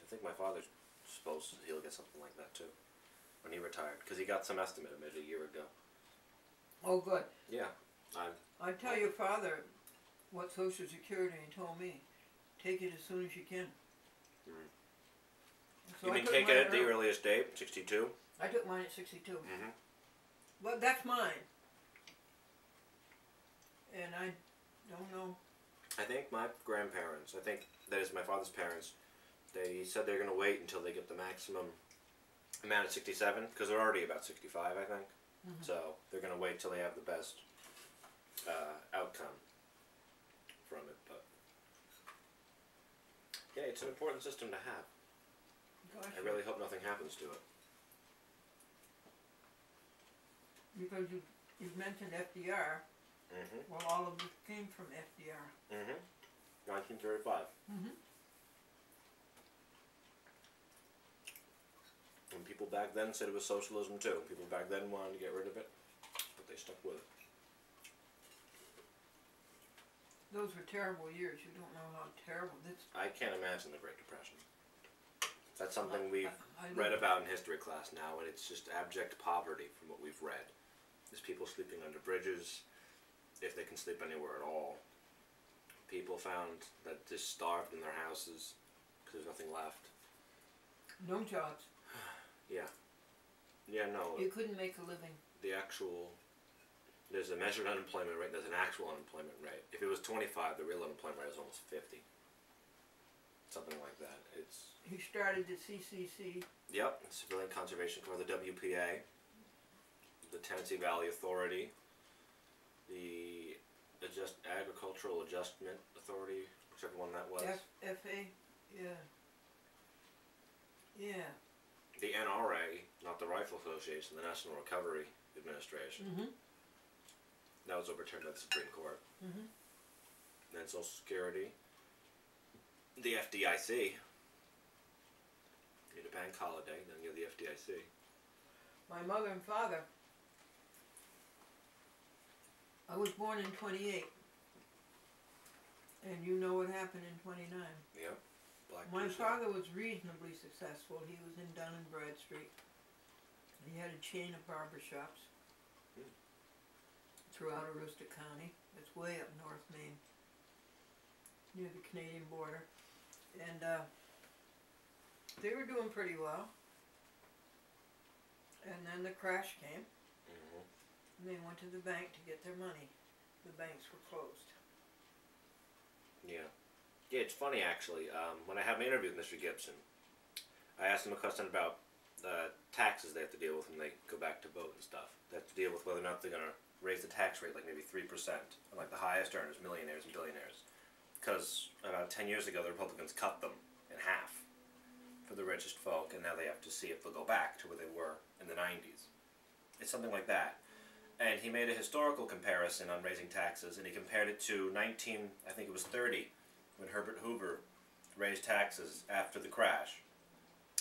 think my father's supposed to, he'll get something like that too when he retired, because he got some estimate of it a year ago. Oh, good. Yeah. I tell your father what Social Security he told me. Take it as soon as you can. Mm. So You mean take it at the earliest date, 62? I took mine at 62. Mm-hmm. But that's mine. And I don't know. I think my grandparents, I think that is my father's parents, they said they're going to wait until they get the maximum amount at 67, because they're already about 65, I think. Mm-hmm. So they're going to wait till they have the best outcome from it. But yeah, it's an important system to have. Gosh, I really hope nothing happens to it. Because you've mentioned FDR. Mm-hmm. Well, all of this came from FDR. Mm-hmm. 1935. Mm-hmm. And people back then said it was socialism too. People back then wanted to get rid of it, but they stuck with it. Those were terrible years. You don't know how terrible this. I can't imagine the Great Depression. That's something we've I read about in history class now, and it's just abject poverty from what we've read. There's people sleeping under bridges, if they can sleep anywhere at all. People found that just starved in their houses because there's nothing left. No jobs. Yeah. Yeah, no. You couldn't make a living. The actual... There's a measured unemployment rate, there's an actual unemployment rate. If it was 25, the real unemployment rate is almost 50. Something like that. It's... He started the CCC. Yep, Civilian Conservation Corps, the WPA, the Tennessee Valley Authority, the Agricultural Adjustment Authority, whichever one that was. FA, yeah. Yeah. The NRA, not the Rifle Association, the National Recovery Administration. Mm-hmm. That was overturned by the Supreme Court. Mm-hmm. Then Social Security, the FDIC. You need a bank holiday, then you have the FDIC. My mother and father. I was born in 28. And you know what happened in 29. Yep. My father was reasonably successful. He was in Dun and Bradstreet. He had a chain of barbershops throughout Aroostook County. It's way up North Maine, near the Canadian border. And they were doing pretty well. And then the crash came. Mm-hmm. And they went to the bank to get their money. The banks were closed. Yeah. Yeah, it's funny actually. When I had my interview with Mr. Gibson, I asked him a question about taxes they have to deal with when they go back to vote and stuff. They have to deal with whether or not they're going to raise the tax rate like maybe 3%, on like the highest earners, millionaires and billionaires. Because about 10 years ago the Republicans cut them in half for the richest folk, and now they have to see if they'll go back to where they were in the 90s. It's something like that. And he made a historical comparison on raising taxes, and he compared it to I think it was 30, when Herbert Hoover raised taxes after the crash.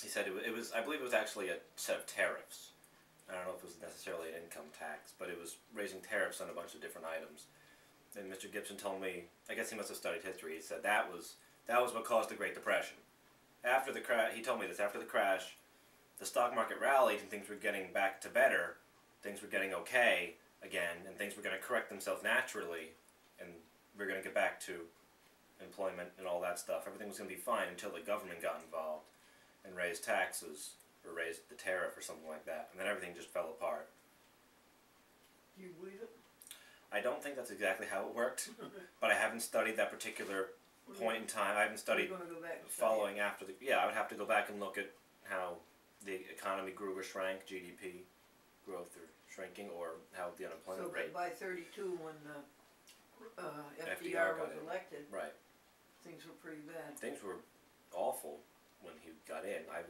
He said it was I believe it was actually a set of tariffs. I don't know if it was necessarily an income tax, but it was raising tariffs on a bunch of different items. And Mr. Gibson told me, I guess he must have studied history, he said that was what caused the Great Depression. After the crash, he told me this, after the crash, the stock market rallied and things were getting back to better, things were getting okay again, and things were going to correct themselves naturally, and we're going to get back to employment and all that stuff. Everything was going to be fine until the government got involved and raised taxes, or raised the tariff or something like that, and then everything just fell apart. Do you believe it? I don't think that's exactly how it worked, but I haven't studied that particular point in time. I haven't studied go back following after the... Yeah, I would have to go back and look at how the economy grew or shrank, GDP growth or shrinking, or how the unemployment rate... So by 32, when FDR was elected, right, things were pretty bad. Things were awful when he got in. I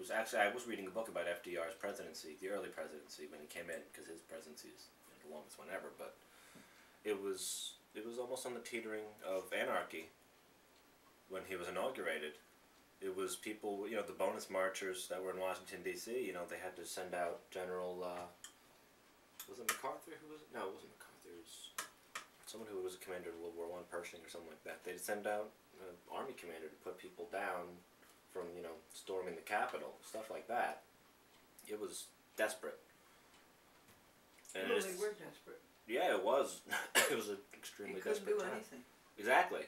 was reading a book about FDR's presidency, the early presidency, when he came in, because his presidency is the longest one ever, but it was almost on the teetering of anarchy when he was inaugurated. It was people, you know, the bonus marchers that were in Washington, D.C., you know, they had to send out General, was it MacArthur who was, no, it wasn't MacArthur, it was someone who was a commander in World War I, Pershing or something like that. They'd send out an army commander to put people down from, you know, storming the Capitol, stuff like that. It was desperate. And Well, they were desperate. Yeah, it was. It was an extremely desperate time. They couldn't do anything. Exactly.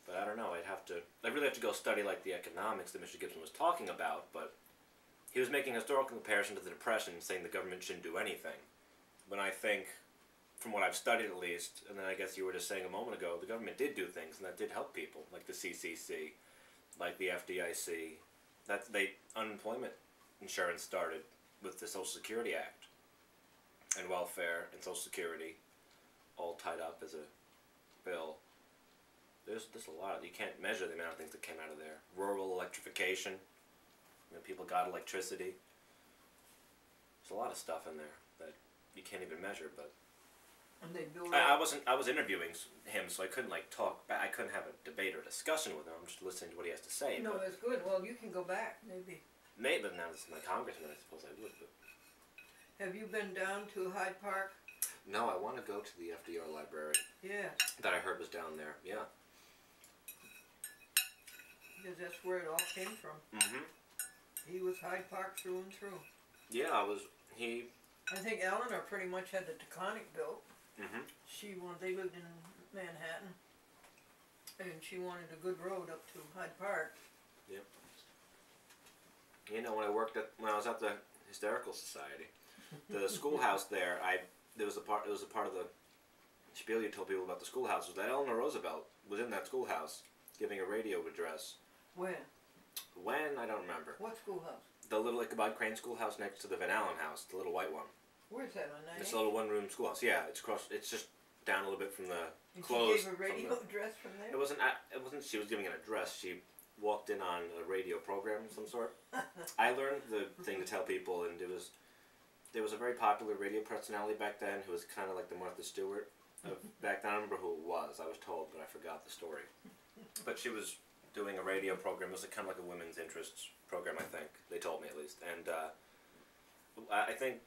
But I don't know, I really have to go study like the economics that Mr. Gibson was talking about, but he was making a historical comparison to the Depression, saying the government shouldn't do anything. When I think, from what I've studied at least, and then I guess you were just saying a moment ago, the government did do things, and that did help people, like the CCC, like the FDIC. Unemployment insurance started with the Social Security Act, and welfare and Social Security, all tied up as a bill. There's a lot. You can't measure the amount of things that came out of there. Rural electrification. You know, people got electricity. There's a lot of stuff in there that you can't even measure. But and they built. I was interviewing him, so I couldn't like talk back. I couldn't have a debate or discussion with him. I'm just listening to what he has to say. No, that's good. Well, you can go back maybe. Maybe now this is my congressman. I suppose I would. But have you been down to Hyde Park? no, I want to go to the FDR library. Yeah. That I heard was down there. Yeah. Because that's where it all came from. Mhm. He was Hyde Park through and through. Yeah, I think Eleanor pretty much had the Taconic built. Mhm. They lived in Manhattan, and she wanted a good road up to Hyde Park. Yep. You know, when I was at the Hysterical Society, the schoolhouse there, there was a part of the spiel you told people about the schoolhouse was that Eleanor Roosevelt was in that schoolhouse giving a radio address. When? When? I don't remember. What schoolhouse? The little Ichabod Crane schoolhouse next to the Van Allen house, the little white one. Where's that on 98? It's a little one-room schoolhouse. Yeah, it's just down a little bit from the and closed. She gave a radio address from there? It wasn't she was giving an address. She walked in on a radio program of some sort. I learned the thing to tell people, and there was a very popular radio personality back then who was kind of like the Martha Stewart of back then. I don't remember who it was. I was told, but I forgot the story. But she was doing a radio program. It was kind of like a women's interests program, I think. They told me, at least. And I think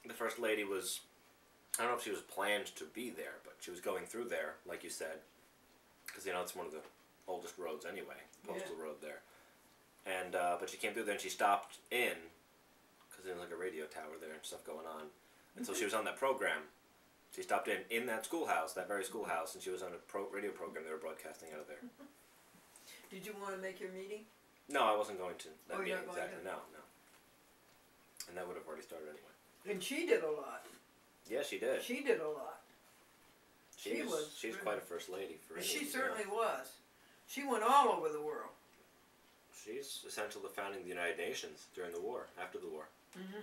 the First Lady was, I don't know if she was planned to be there, but she was going through there, like you said, because, you know, it's one of the oldest roads anyway, postal road there. And but she came through there and she stopped in, because there was like a radio tower there and stuff going on. And so she was on that program. She stopped in that schoolhouse, that very schoolhouse, and she was on a radio program they were broadcasting out of there. Did you want to make your meeting? No, I wasn't going to that meeting, you're not going exactly. to? No. And that would have already started anyway. And she did a lot. Yeah, she did. She did a lot. She's quite a first lady for England. She certainly was. She went all over the world. She's essential to founding the United Nations during the war, after the war. Mm-hmm.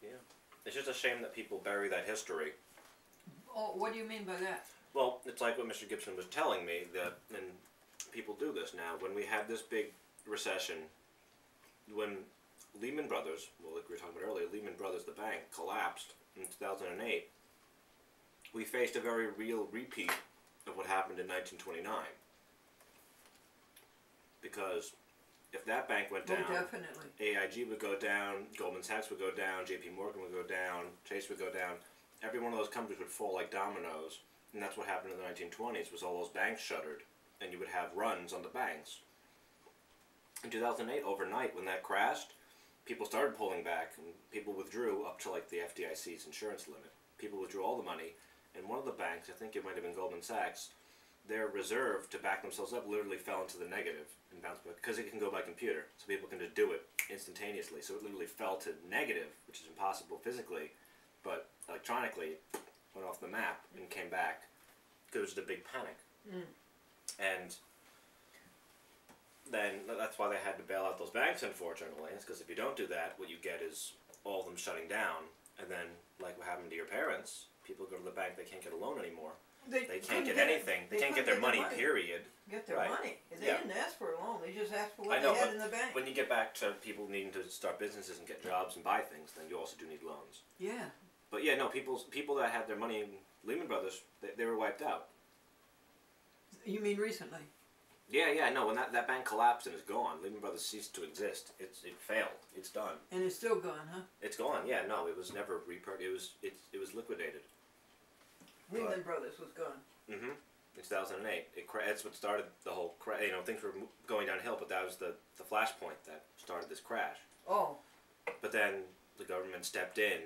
Yeah. It's just a shame that people bury that history. Oh, what do you mean by that? Well, it's like what Mr. Gibson was telling me, and people do this now. When we had this big recession, when Lehman Brothers, well, like we were talking about earlier, Lehman Brothers, the bank, collapsed in 2008, we faced a very real repeat of what happened in 1929. Because if that bank went down, definitely. AIG would go down, Goldman Sachs would go down, JP Morgan would go down, Chase would go down. Every one of those companies would fall like dominoes. And that's what happened in the 1920s, was all those banks shuttered, and you would have runs on the banks. In 2008, overnight, when that crashed, people started pulling back, and people withdrew up to like the FDIC's insurance limit. People withdrew all the money, and one of the banks, I think it might have been Goldman Sachs, their reserve to back themselves up literally fell into the negative and bounced back, because it can go by computer, so people can just do it instantaneously. So it literally fell to negative, which is impossible physically, but electronically it went off the map and came back because it was just a big panic. And then that's why they had to bail out those banks, unfortunately, because if you don't do that, what you get is all of them shutting down, and then like what happened to your parents, people go to the bank, they can't get a loan anymore. They can't get anything. They can't get their money, period. Get their money. They didn't ask for a loan. They just asked for what I know, they had in the bank. When you get back to people needing to start businesses and get jobs and buy things, then you also do need loans. Yeah. But yeah, no, people that had their money in Lehman Brothers, they were wiped out. You mean recently? Yeah, no, when that bank collapsed and is gone, Lehman Brothers ceased to exist. It failed. It's done. And it's still gone, huh? It's gone. Yeah, no, it was never it was liquidated. Lehman Brothers was gone. Mm-hmm. In 2008, that's what started the whole crash. You know, things were going downhill, but that was the flashpoint that started this crash. Oh. But then the government stepped in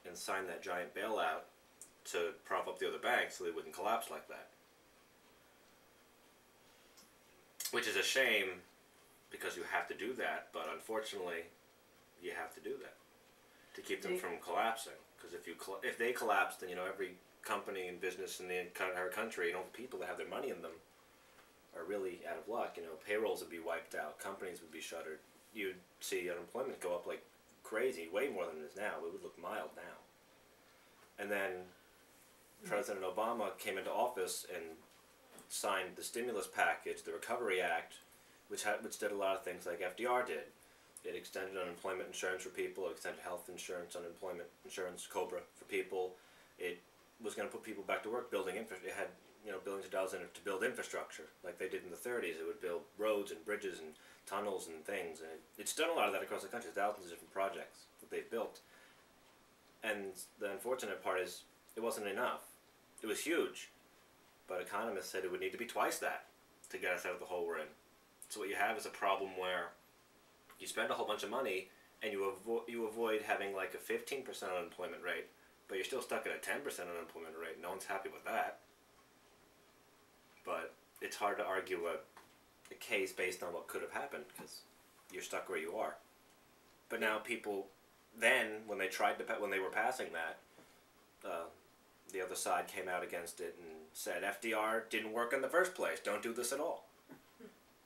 and signed that giant bailout to prop up the other banks so they wouldn't collapse like that. Which is a shame because you have to do that, but unfortunately, you have to do that to keep them from collapsing. Because if they collapse, then every company and business in the entire country, the people that have their money in them are really out of luck. Payrolls would be wiped out, companies would be shuttered. You'd see unemployment go up like crazy, way more than it is now. It would look mild now. And then President Obama came into office and signed the stimulus package, the Recovery Act, which did a lot of things like FDR did. It extended unemployment insurance for people. It extended health insurance, unemployment insurance, COBRA for people. It was going to put people back to work, building infrastructure. It had billions of dollars in it to build infrastructure, like they did in the 30s. It would build roads and bridges and tunnels and things. And it's done a lot of that across the country. Thousands of different projects that they've built. And the unfortunate part is it wasn't enough. It was huge, but economists said it would need to be twice that to get us out of the hole we're in. So what you have is a problem where you spend a whole bunch of money and you avoid having like a 15% unemployment rate, but you're still stuck at a 10% unemployment rate. No one's happy with that. But it's hard to argue a case based on what could have happened because you're stuck where you are. But now people, then when they were passing that, the other side came out against it and said FDR didn't work in the first place. Don't do this at all.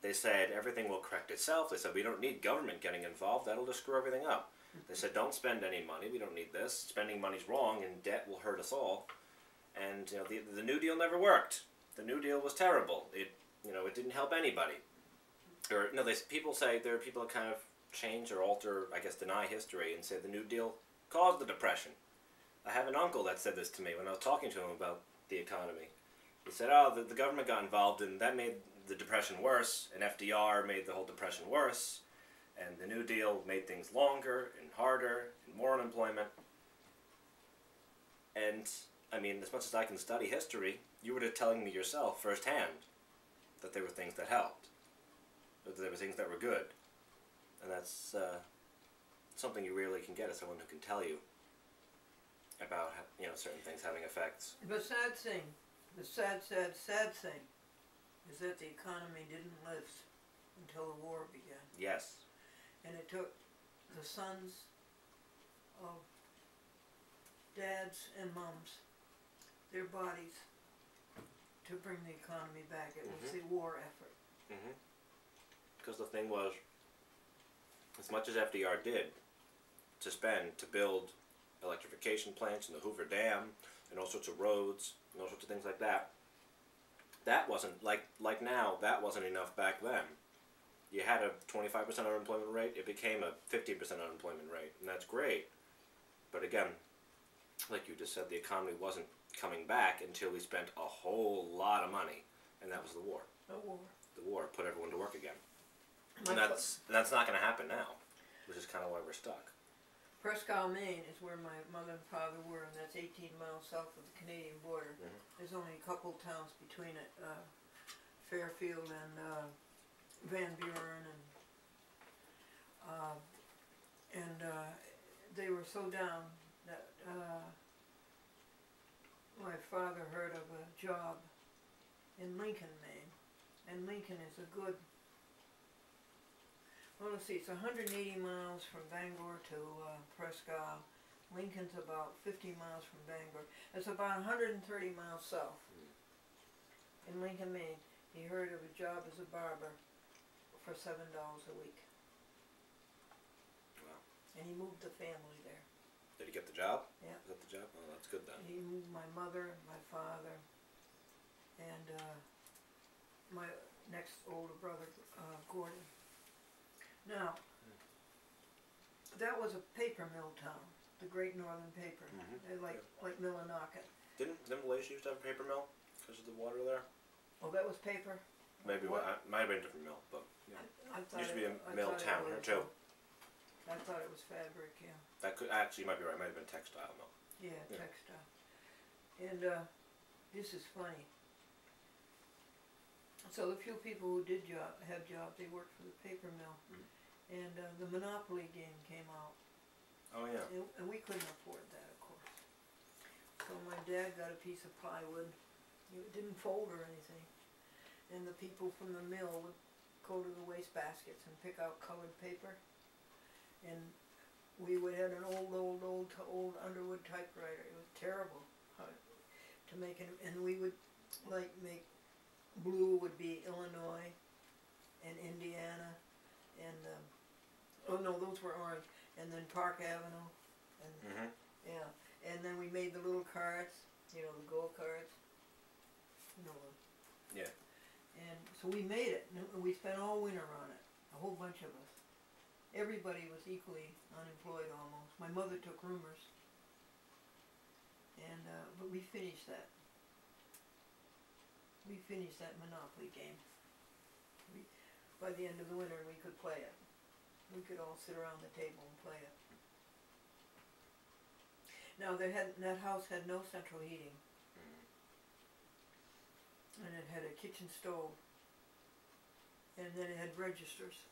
They said everything will correct itself. They said we don't need government getting involved. That'll just screw everything up. They said don't spend any money. We don't need this. Spending money's wrong and debt will hurt us all. And the New Deal never worked. The New Deal was terrible. It didn't help anybody. Or no, people say there are people that kind of change or alter, I guess, deny history and say the New Deal caused the Depression. I have an uncle that said this to me when I was talking to him about the economy. He said, the government got involved and that made the Depression worse, and FDR made the whole Depression worse, and the New Deal made things longer and harder and more unemployment. And, I mean, as much as I can study history, you were telling me yourself firsthand that there were things that helped, that there were things that were good. And that's something you rarely can get as someone who can tell you about certain things having effects. The sad thing, the sad thing, is that the economy didn't lift until the war began. Yes. And it took the sons of dads and moms, their bodies, to bring the economy back. It was the war effort. Because the thing was, as much as FDR did to build electrification plants and the Hoover Dam and all sorts of roads and all sorts of things like that, that wasn't, like now, that wasn't enough back then. You had a 25% unemployment rate, it became a 15% unemployment rate, and that's great. But again, like you just said, the economy wasn't coming back until we spent a whole lot of money, and that was the war. The war. The war put everyone to work again. And that's not going to happen now, which is kind of why we're stuck. Presque Maine is where my mother and father were, and that's 18 miles south of the Canadian border. There's only a couple towns between it, Fairfield and Van Buren, and they were so down that my father heard of a job in Lincoln, Maine, and Lincoln is a good, well, let's see, it's 180 miles from Bangor to Presque. Lincoln's about 50 miles from Bangor. It's about 130 miles south. In Lincoln, Maine, he heard of a job as a barber for $7 a week. Wow. And he moved the family there. Did he get the job? Yeah. Was that the job? Oh, that's good then. He moved my mother, my father, and my next older brother, Gordon. Now, that was a paper mill town, the Great Northern Paper. They like Millinocket. Didn't Malaysia used to have a paper mill because of the water there? Oh, that was paper? Maybe might have been a different mill, but yeah. I thought Used to be a mill town here too. I thought it was fabric, yeah. That could actually, you might be right. It might have been textile mill. Yeah, Yeah. textile. And this is funny. So the few people who did have jobs, they worked for the paper mill, and the Monopoly game came out. Oh yeah. And we couldn't afford that, of course. So my dad got a piece of plywood. It didn't fold or anything. And the people from the mill would go to the waste baskets and pick out colored paper. And we would have an old Underwood typewriter. It was terrible to make it. And we would like make blue would be Illinois and Indiana and oh no, those were orange. And then Park Avenue, and yeah, and then we made the little cards, you know, the gold cards, you know. Yeah. And so we made it, and we spent all winter on it, a whole bunch of us. Everybody was equally unemployed almost. My mother took roomers, and but we finished that. We finished that Monopoly game. By the end of the winter, we could play it. We could all sit around the table and play it. Now that house had no central heating, and it had a kitchen stove, and then it had registers,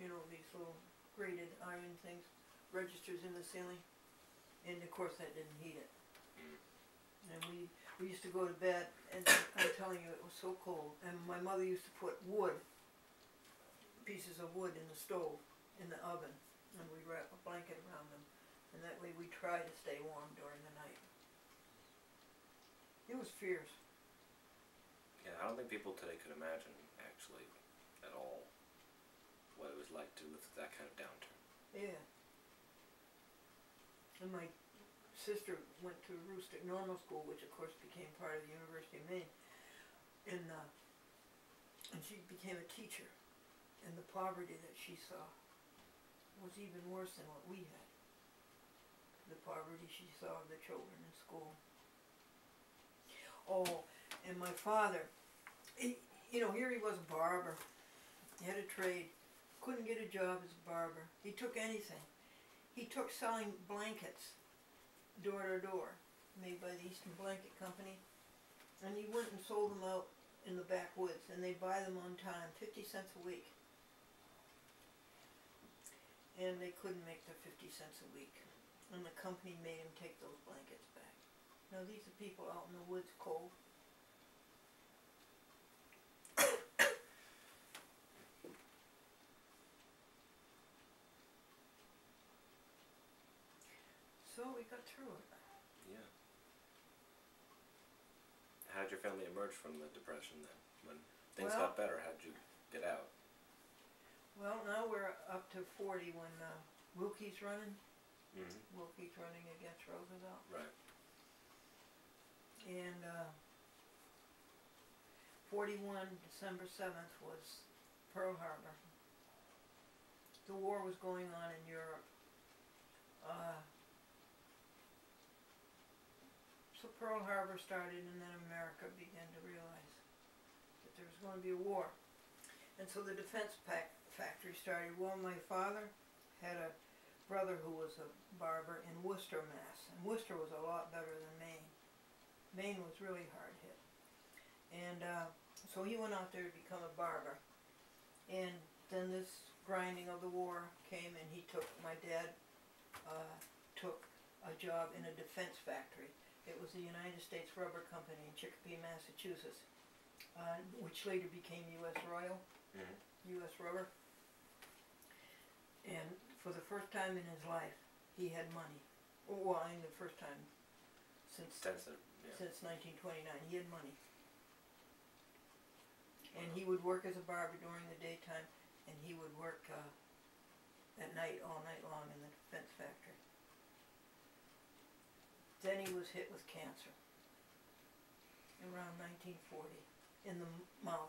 you know, these little grated iron things, registers in the ceiling, and of course that didn't heat it. And we used to go to bed, and I'm telling you, it was so cold. And my mother used to put pieces of wood in the stove, in the oven, and we'd wrap a blanket around them, and that way we tried to stay warm during the night. It was fierce. Yeah, I don't think people today could imagine, actually, at all, what it was like to live through that kind of downturn. Yeah. And my sister went to Rooster Normal School, which of course became part of the University of Maine, and she became a teacher, and the poverty that she saw was even worse than what we had. The poverty she saw of the children in school. Oh, and my father, you know, here he was a barber. He had a trade. Couldn't get a job as a barber. He took anything. He took selling blankets door to door, made by the Eastern Blanket Company. And he went and sold them out in the backwoods, and they'd buy them on time, 50 cents a week. And they couldn't make the 50 cents a week. And the company made him take those blankets back. Now these are people out in the woods cold. So we got through it. Yeah. How did your family emerge from the Depression then? When things got better, how did you get out? Well, now we're up to 40 when Wilkie's running. Wilkie's running against Roosevelt. Right. And 41, December 7th was Pearl Harbor. The war was going on in Europe. So Pearl Harbor started, and then America began to realize that there was going to be a war. And so the defense factory started. Well, my father had a brother who was a barber in Worcester, Mass. And Worcester was a lot better than Maine. Maine was really hard hit. And so he went out there to become a barber. And then this grinding of the war came, and my dad took a job in a defense factory. It was the United States Rubber Company in Chicopee, Massachusetts, which later became U.S. Royal, U.S. Rubber. And for the first time in his life, he had money. Well, I mean the first time since 1929, he had money. And he would work as a barber during the daytime, and he would work at night, all night long in the defense factory. Then he was hit with cancer around 1940 in the mouth,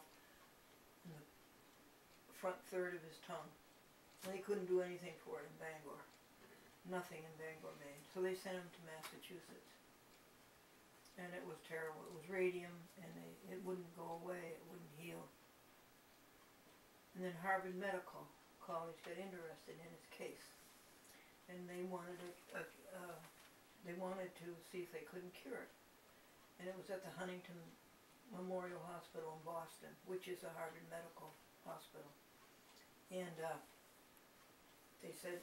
in the front third of his tongue. And they couldn't do anything for it in Bangor. Nothing in Bangor, Maine. So they sent him to Massachusetts. And it was terrible. It was radium, and it wouldn't go away. It wouldn't heal. And then Harvard Medical College got interested in his case. And they wanted to see if they couldn't cure it. and it was at the Huntington Memorial Hospital in Boston, which is a Harvard Medical Hospital. And they said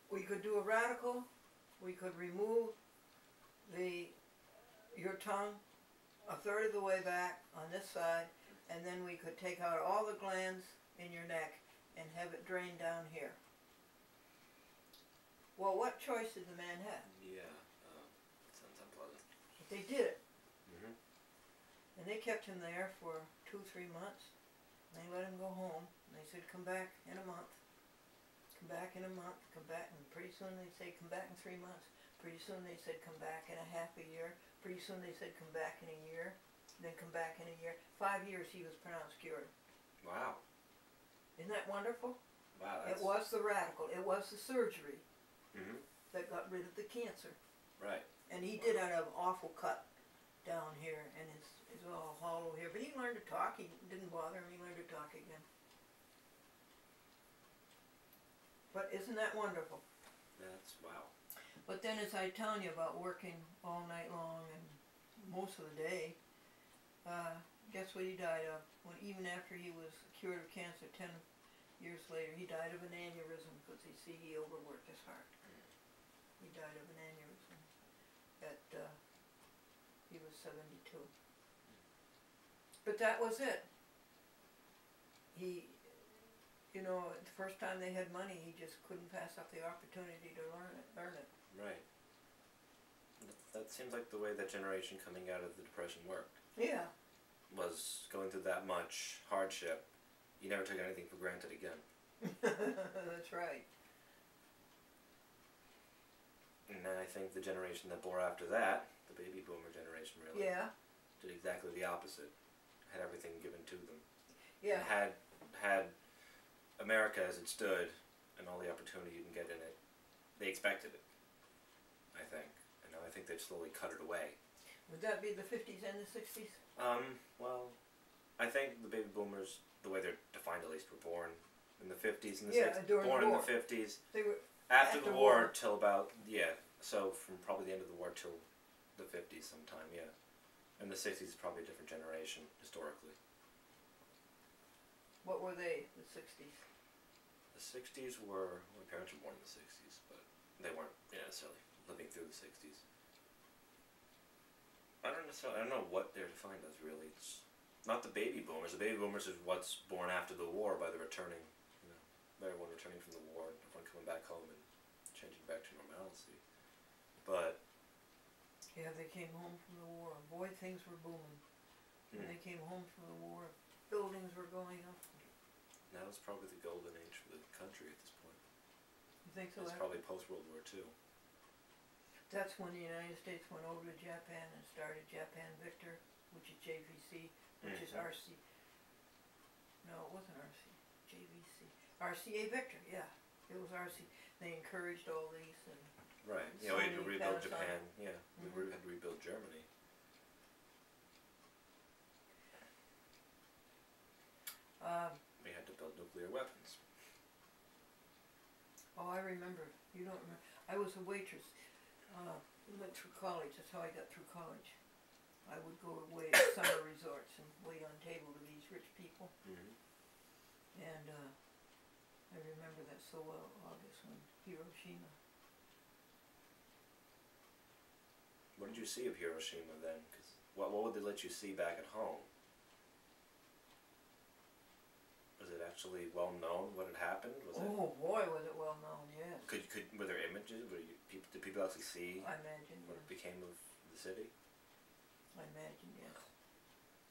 we could do a radical, we could remove your tongue a third of the way back on this side, and then we could take out all the glands in your neck and have it drain down here. Well, what choice did the man have? Yeah, sounds unpleasant. But they did it. Mm-hmm. And they kept him there for 2-3 months. And they let him go home. And they said, come back in a month. Come back in a month. Come back. And pretty soon they say, come back in 3 months. Pretty soon they said, come back in a half a year. Pretty soon they said, come back in a year. Then come back in a year. 5 years he was pronounced cured. Wow. Isn't that wonderful? Wow. It was the radical. It was the surgery Mm-hmm. that got rid of the cancer. Right. And he did have an awful cut down here, and it's all hollow here. But he learned to talk. He didn't bother him. He learned to talk again. But isn't that wonderful? That's wow. But then, as I telling you about working all night long and most of the day, guess what he died of? Even after he was cured of cancer 10 years later, he died of an aneurysm because he overworked his heart. He died of an aneurysm he was 72. But that was it. He, the first time they had money, he just couldn't pass up the opportunity to learn it. Right. That seems like the way that generation coming out of the Depression worked. Yeah. Was going through that much hardship. You never took anything for granted again. That's right. And then I think the generation that bore after that, the baby boomer generation really, Yeah. did exactly the opposite. Had everything given to them. Yeah. And had America as it stood and all the opportunity you can get in it. They expected it, I think. And I think they've slowly cut it away. Would that be the 50s and the 60s? Well, I think the baby boomers, the way they're defined at least, were born in the 50s and the Yeah, 60s. during Born the in war. the 50s. They were After the war war. till about, so from probably the end of the war till the 50s sometime, yeah. And the 60s is probably a different generation, historically. What were they, the 60s? The 60s were, my parents were born in the 60s, but they weren't necessarily living through the 60s. I don't know what they're defined as, really. It's not the baby boomers. The baby boomers is what's born after the war by the returning, everyone returning from the war, everyone coming back home and changing back to normalcy. But Yeah, they came home from the war. Boy, things were booming. When they came home from the war, buildings were going up. now it's probably the golden age for the country at this point. You think so? It's probably post-World War II. That's when the United States went over to Japan and started Japan Victor, which is JVC, which is RC. No, it wasn't RC. JVC. RCA Victor, yeah. It was RC. They encouraged all these. And Right. So We had to many rebuild Panasonic. Japan. Yeah. Mhm. We had to rebuild Germany. We had to build nuclear weapons. Oh, I remember. You don't remember. I was a waitress. We went through college. That's how I got through college. I would go away to summer resorts and wait on table to these rich people. Mm-hmm. And I remember that so well, August, when Hiroshima. What did you see of Hiroshima then? 'Cause what would they let you see back at home? Was it actually well known what had happened? Was it? Oh boy, was it well known, yes. Were there images? Did people actually see I imagine, what yes. became of the city? I imagine, yes.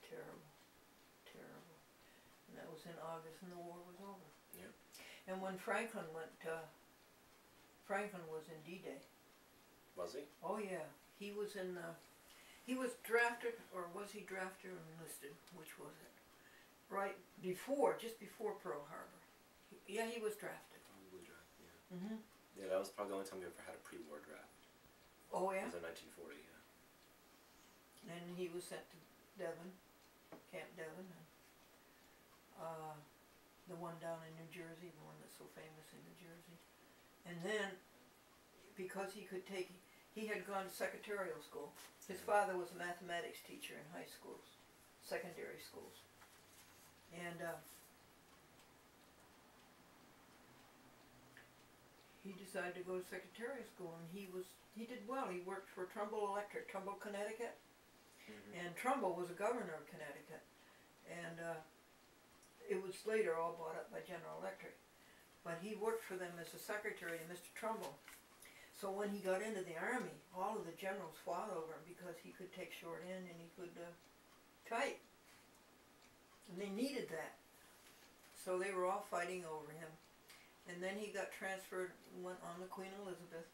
Terrible. Terrible. And that was in August and the war was over. Yeah. And when Franklin went, Franklin was in D-Day. Was he? Oh yeah, he was in, he was drafted, or was he drafted or enlisted? Which was it? Right before, just before Pearl Harbor. Yeah, he was drafted. Probably draft, yeah. Mm-hmm. Yeah, that was probably the only time we ever had a pre-war draft. Oh yeah? It was in 1940, yeah. And he was sent to Devon, Camp Devon, and the one down in New Jersey, the one that's so famous in New Jersey. And then, because he could take, he had gone to secretarial school. His father was a mathematics teacher in high schools, secondary schools. And he decided to go to secretarial school, and he did well. He worked for Trumbull Electric, Trumbull, Connecticut. And Trumbull was a governor of Connecticut. And it was later all bought up by General Electric. But he worked for them as a secretary to Mr. Trumbull. So when he got into the Army, all of the generals fought over him because he could take short end and he could type. And they needed that. So they were all fighting over him. And then he got transferred, went on the Queen Elizabeth.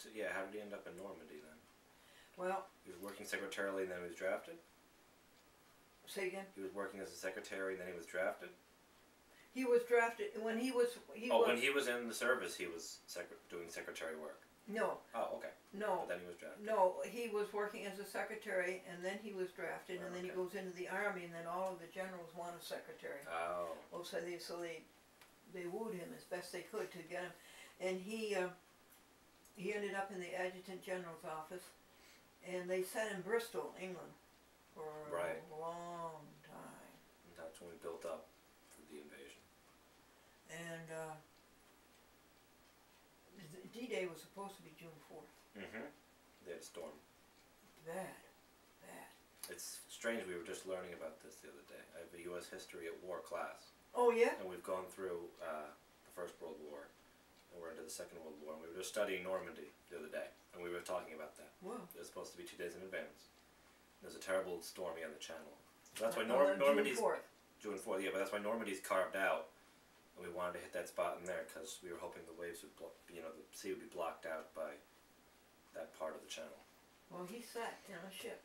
So yeah, how did he end up in Normandy then? Well, he was working secretarially and then he was drafted? Say again? He was working as a secretary and then he was drafted? He was drafted when he was. When he was in the service, he was doing secretary work. No. Oh, okay. No. But then he was drafted. No, he was working as a secretary, and then he was drafted, and then he goes into the Army, and then all of the generals want a secretary. Oh. Oh, so they wooed him as best they could to get him, and he ended up in the Adjutant General's office, and they sat in Bristol, England, for a long time. And that's when we built up for the invasion. And D-Day was supposed to be June 4th. Mm-hmm. They had a storm. Bad. It's strange, we were just learning about this the other day. I have a U.S. History at War class. Oh, yeah? And we've gone through the First World War, and we're into the Second World War, and we were just studying Normandy the other day, and we were talking about that. Wow. It was supposed to be 2 days in advance. There's a terrible stormy on the channel. So that's why Normandy's... June 4th. June 4th, yeah, but that's why Normandy's carved out. And we wanted to hit that spot in there because we were hoping the waves would, the sea would be blocked out by that part of the channel. Well, he sat in a ship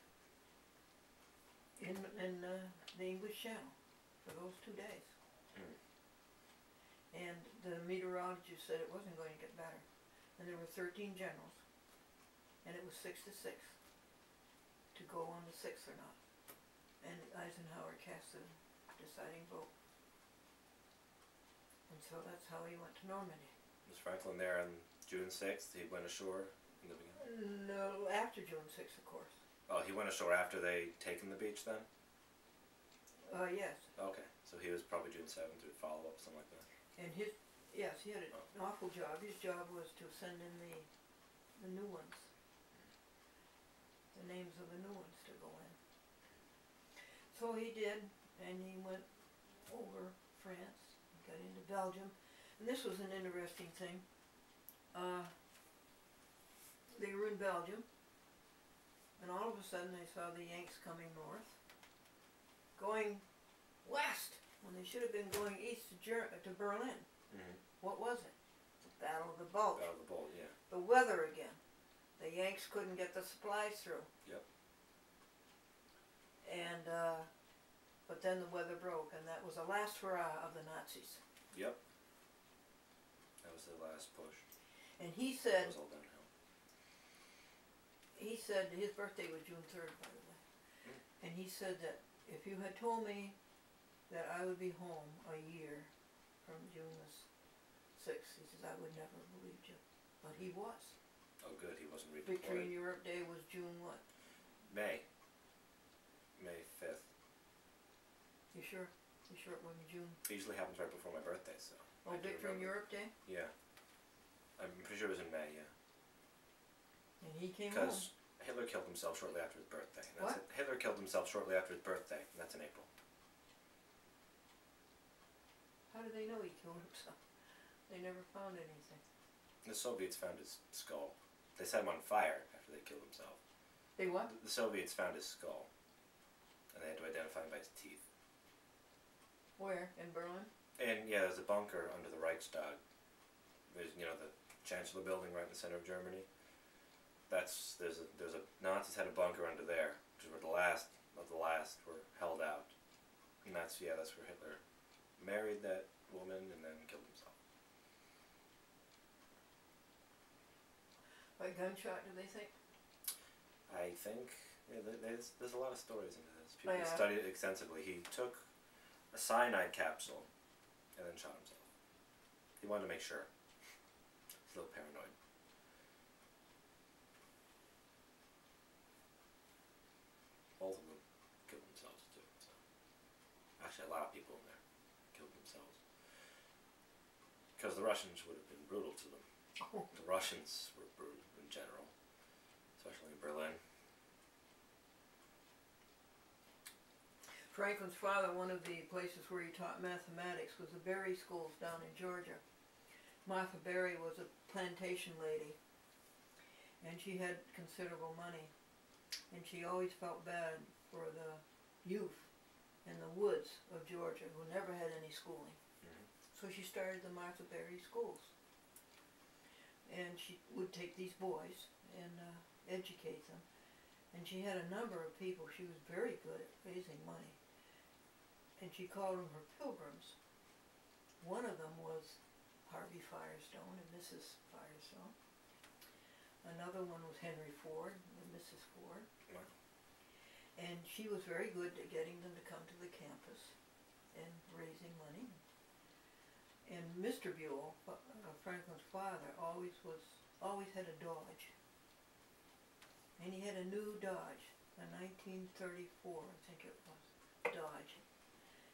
in the English Channel for those 2 days. And the meteorologist said it wasn't going to get better. And there were 13 generals. And it was 6 to 6 to go on the 6th or not. And Eisenhower cast the deciding vote. And so that's how he went to Normandy. Was Franklin there on June 6th? He went ashore in the beginning? No, after June 6th, of course. Oh, he went ashore after they taken the beach then? Yes. Okay, so he was probably June 7th or follow-up, something like that. And he had an awful job. His job was to send in the new ones. The names of the new ones to go in. So he did, and he went over France, got into Belgium, and this was an interesting thing. They were in Belgium, and all of a sudden they saw the Yanks coming north, going west, when they should have been going east to Berlin. Mm-hmm. What was it? The Battle of the Bulge. Battle of the Bulge, yeah. The weather again. The Yanks couldn't get the supplies through. Yep. And, but then the weather broke, and that was the last hurrah of the Nazis. Yep. That was the last push. And he said, That was all downhill. he said, his birthday was June 3rd, by the way. And he said that if you had told me that I would be home a year from June the 6th, he says, I would never have believed you. But he was. Oh good, he wasn't redeployed. Victory in Europe Day was June what? May 5th. You sure? You sure it wasn't June? It usually happens right before my birthday, so. Oh, Victory in Europe Day? Yeah. I'm pretty sure it was in May, yeah. And he came home. Because Hitler killed himself shortly after his birthday. And What? Hitler killed himself shortly after his birthday, and that's in April. How do they know he killed himself? They never found anything. The Soviets found his skull. They set him on fire after they killed himself. They what? The Soviets found his skull, and they had to identify him by his teeth. Where? In Berlin? And yeah, there's a bunker under the Reichstag. There's the Chancellor building right in the center of Germany. There's a Nazis had a bunker under there, which is where the last of the last were held out, and that's where Hitler married that woman and then killed himself. By gunshot, do they think? I think there's a lot of stories into this. People Yeah. studied it extensively. He took a cyanide capsule and then shot himself. He wanted to make sure. He's a little paranoid. Because the Russians would have been brutal to them. Oh. The Russians were brutal in general, especially in Berlin. Franklin's father, one of the places where he taught mathematics was the Berry schools down in Georgia. Martha Berry was a plantation lady, and she had considerable money, and she always felt bad for the youth in the woods of Georgia who never had any schooling. So she started the Martha Berry schools, and she would take these boys and educate them, and she had a number of people. She was very good at raising money, and she called them her pilgrims. One of them was Harvey Firestone and Mrs. Firestone. Another one was Henry Ford and Mrs. Ford. Wow. And she was very good at getting them to come to the campus and raising money. And Mr. Buell, Franklin's father, always had a Dodge. And he had a new Dodge, a 1934, I think it was, Dodge.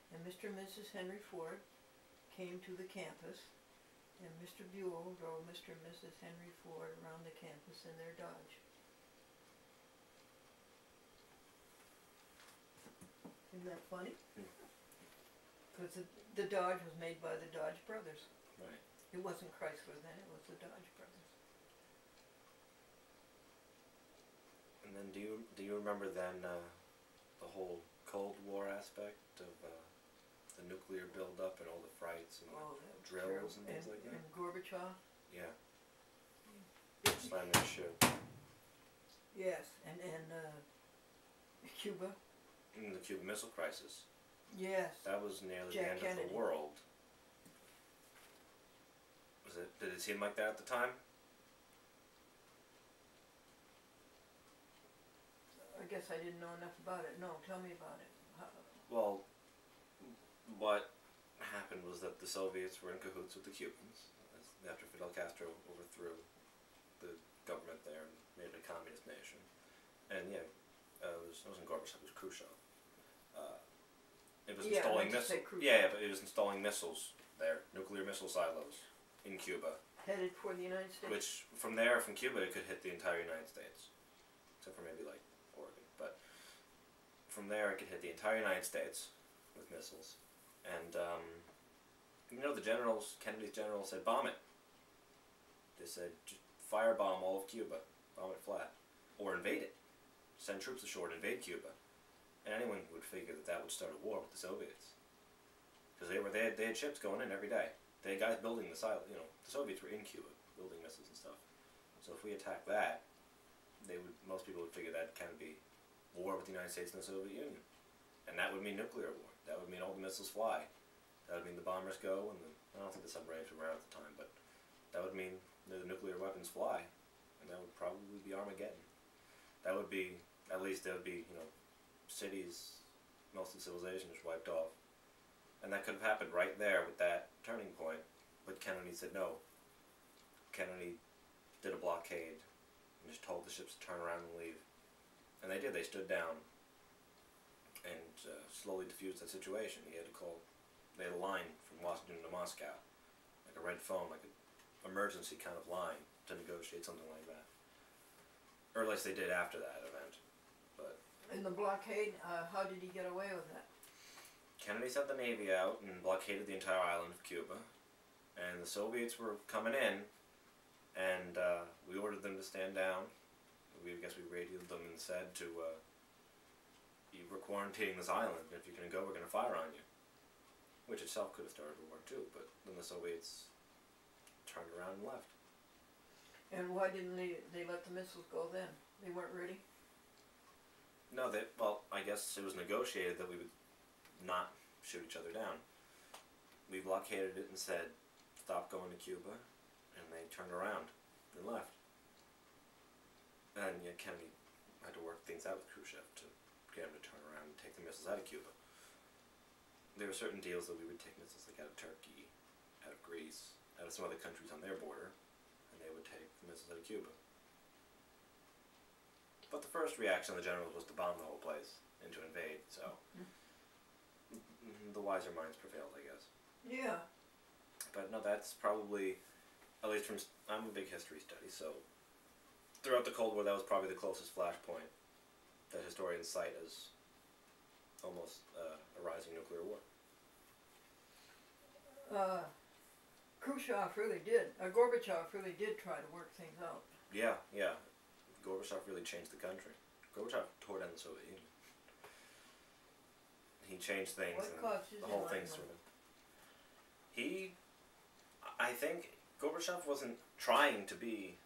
And Mr. and Mrs. Henry Ford came to the campus, and Mr. Buell drove Mr. and Mrs. Henry Ford around the campus in their Dodge. Isn't that funny? Because the Dodge was made by the Dodge brothers. Right. It wasn't Chrysler then, it was the Dodge brothers. And then do you remember then the whole Cold War aspect of the nuclear buildup and all the frights and that was drills and terrible. things like that? And Gorbachev? Yeah. Slamming his shoe. Yes, and Cuba? And the Cuban Missile Crisis. Yes. That was nearly Jack the end Kennedy. of the world. Did it seem like that at the time? I guess I didn't know enough about it. No, tell me about it. Well, what happened was that the Soviets were in cahoots with the Cubans after Fidel Castro overthrew the government there and made it a communist nation. And yeah, it wasn't Gorbachev, it was Khrushchev. It was installing missiles. Yeah, but it was installing missiles there, nuclear missile silos in Cuba. Headed for the United States. Which from there, from Cuba, it could hit the entire United States, except for maybe like Oregon. But from there, it could hit the entire United States with missiles. And the generals, Kennedy's generals said, bomb it. They said, just firebomb all of Cuba, bomb it flat, or invade it. Send troops ashore and invade Cuba. And anyone would figure that that would start a war with the Soviets, because they had ships going in every day. They had guys building the silo. The Soviets were in Cuba building missiles and stuff. So if we attack that, most people would figure that kind of be war with the United States and the Soviet Union, and that would mean nuclear war. That would mean all the missiles fly. That would mean the bombers go, and I don't think the submarines were around at the time, but that would mean the nuclear weapons fly, and that would probably be Armageddon. That would be, at least there would be, cities, most of civilization is wiped off. And that could have happened right there with that turning point, but Kennedy said no. Kennedy did a blockade and just told the ships to turn around and leave. And they did, they stood down and slowly diffused that situation. They had a line from Washington to Moscow, like a red phone, like an emergency kind of line to negotiate something like that. Or at least they did after that event. But in the blockade, how did he get away with that? Kennedy sent the Navy out and blockaded the entire island of Cuba, and the Soviets were coming in, and we ordered them to stand down. I guess we radioed them and said to, you were quarantining this island, and if you're going to go, we're going to fire on you. Which itself could have started a war too, but then the Soviets turned around and left. And why didn't they let the missiles go then? They weren't ready? No, I guess it was negotiated that we would not shoot each other down. We blockaded it and said, stop going to Cuba, and they turned around and left. And yet Kennedy had to work things out with Khrushchev to get him to turn around and take the missiles out of Cuba. There were certain deals that we would take missiles like out of Turkey, out of Greece, out of some other countries on their border, and they would take the missiles out of Cuba. But the first reaction of the generals was to bomb the whole place and to invade, so the wiser minds prevailed, I guess. Yeah. But no, that's probably, at least from, I'm a big history study, so throughout the Cold War, that was probably the closest flashpoint that historians cite as almost a rising nuclear war. Khrushchev really did, Gorbachev really did try to work things out. Yeah, yeah. Gorbachev really changed the country. Gorbachev tore down the Soviet Union. He changed things, What and the whole thing sort of... I think Gorbachev wasn't trying to be,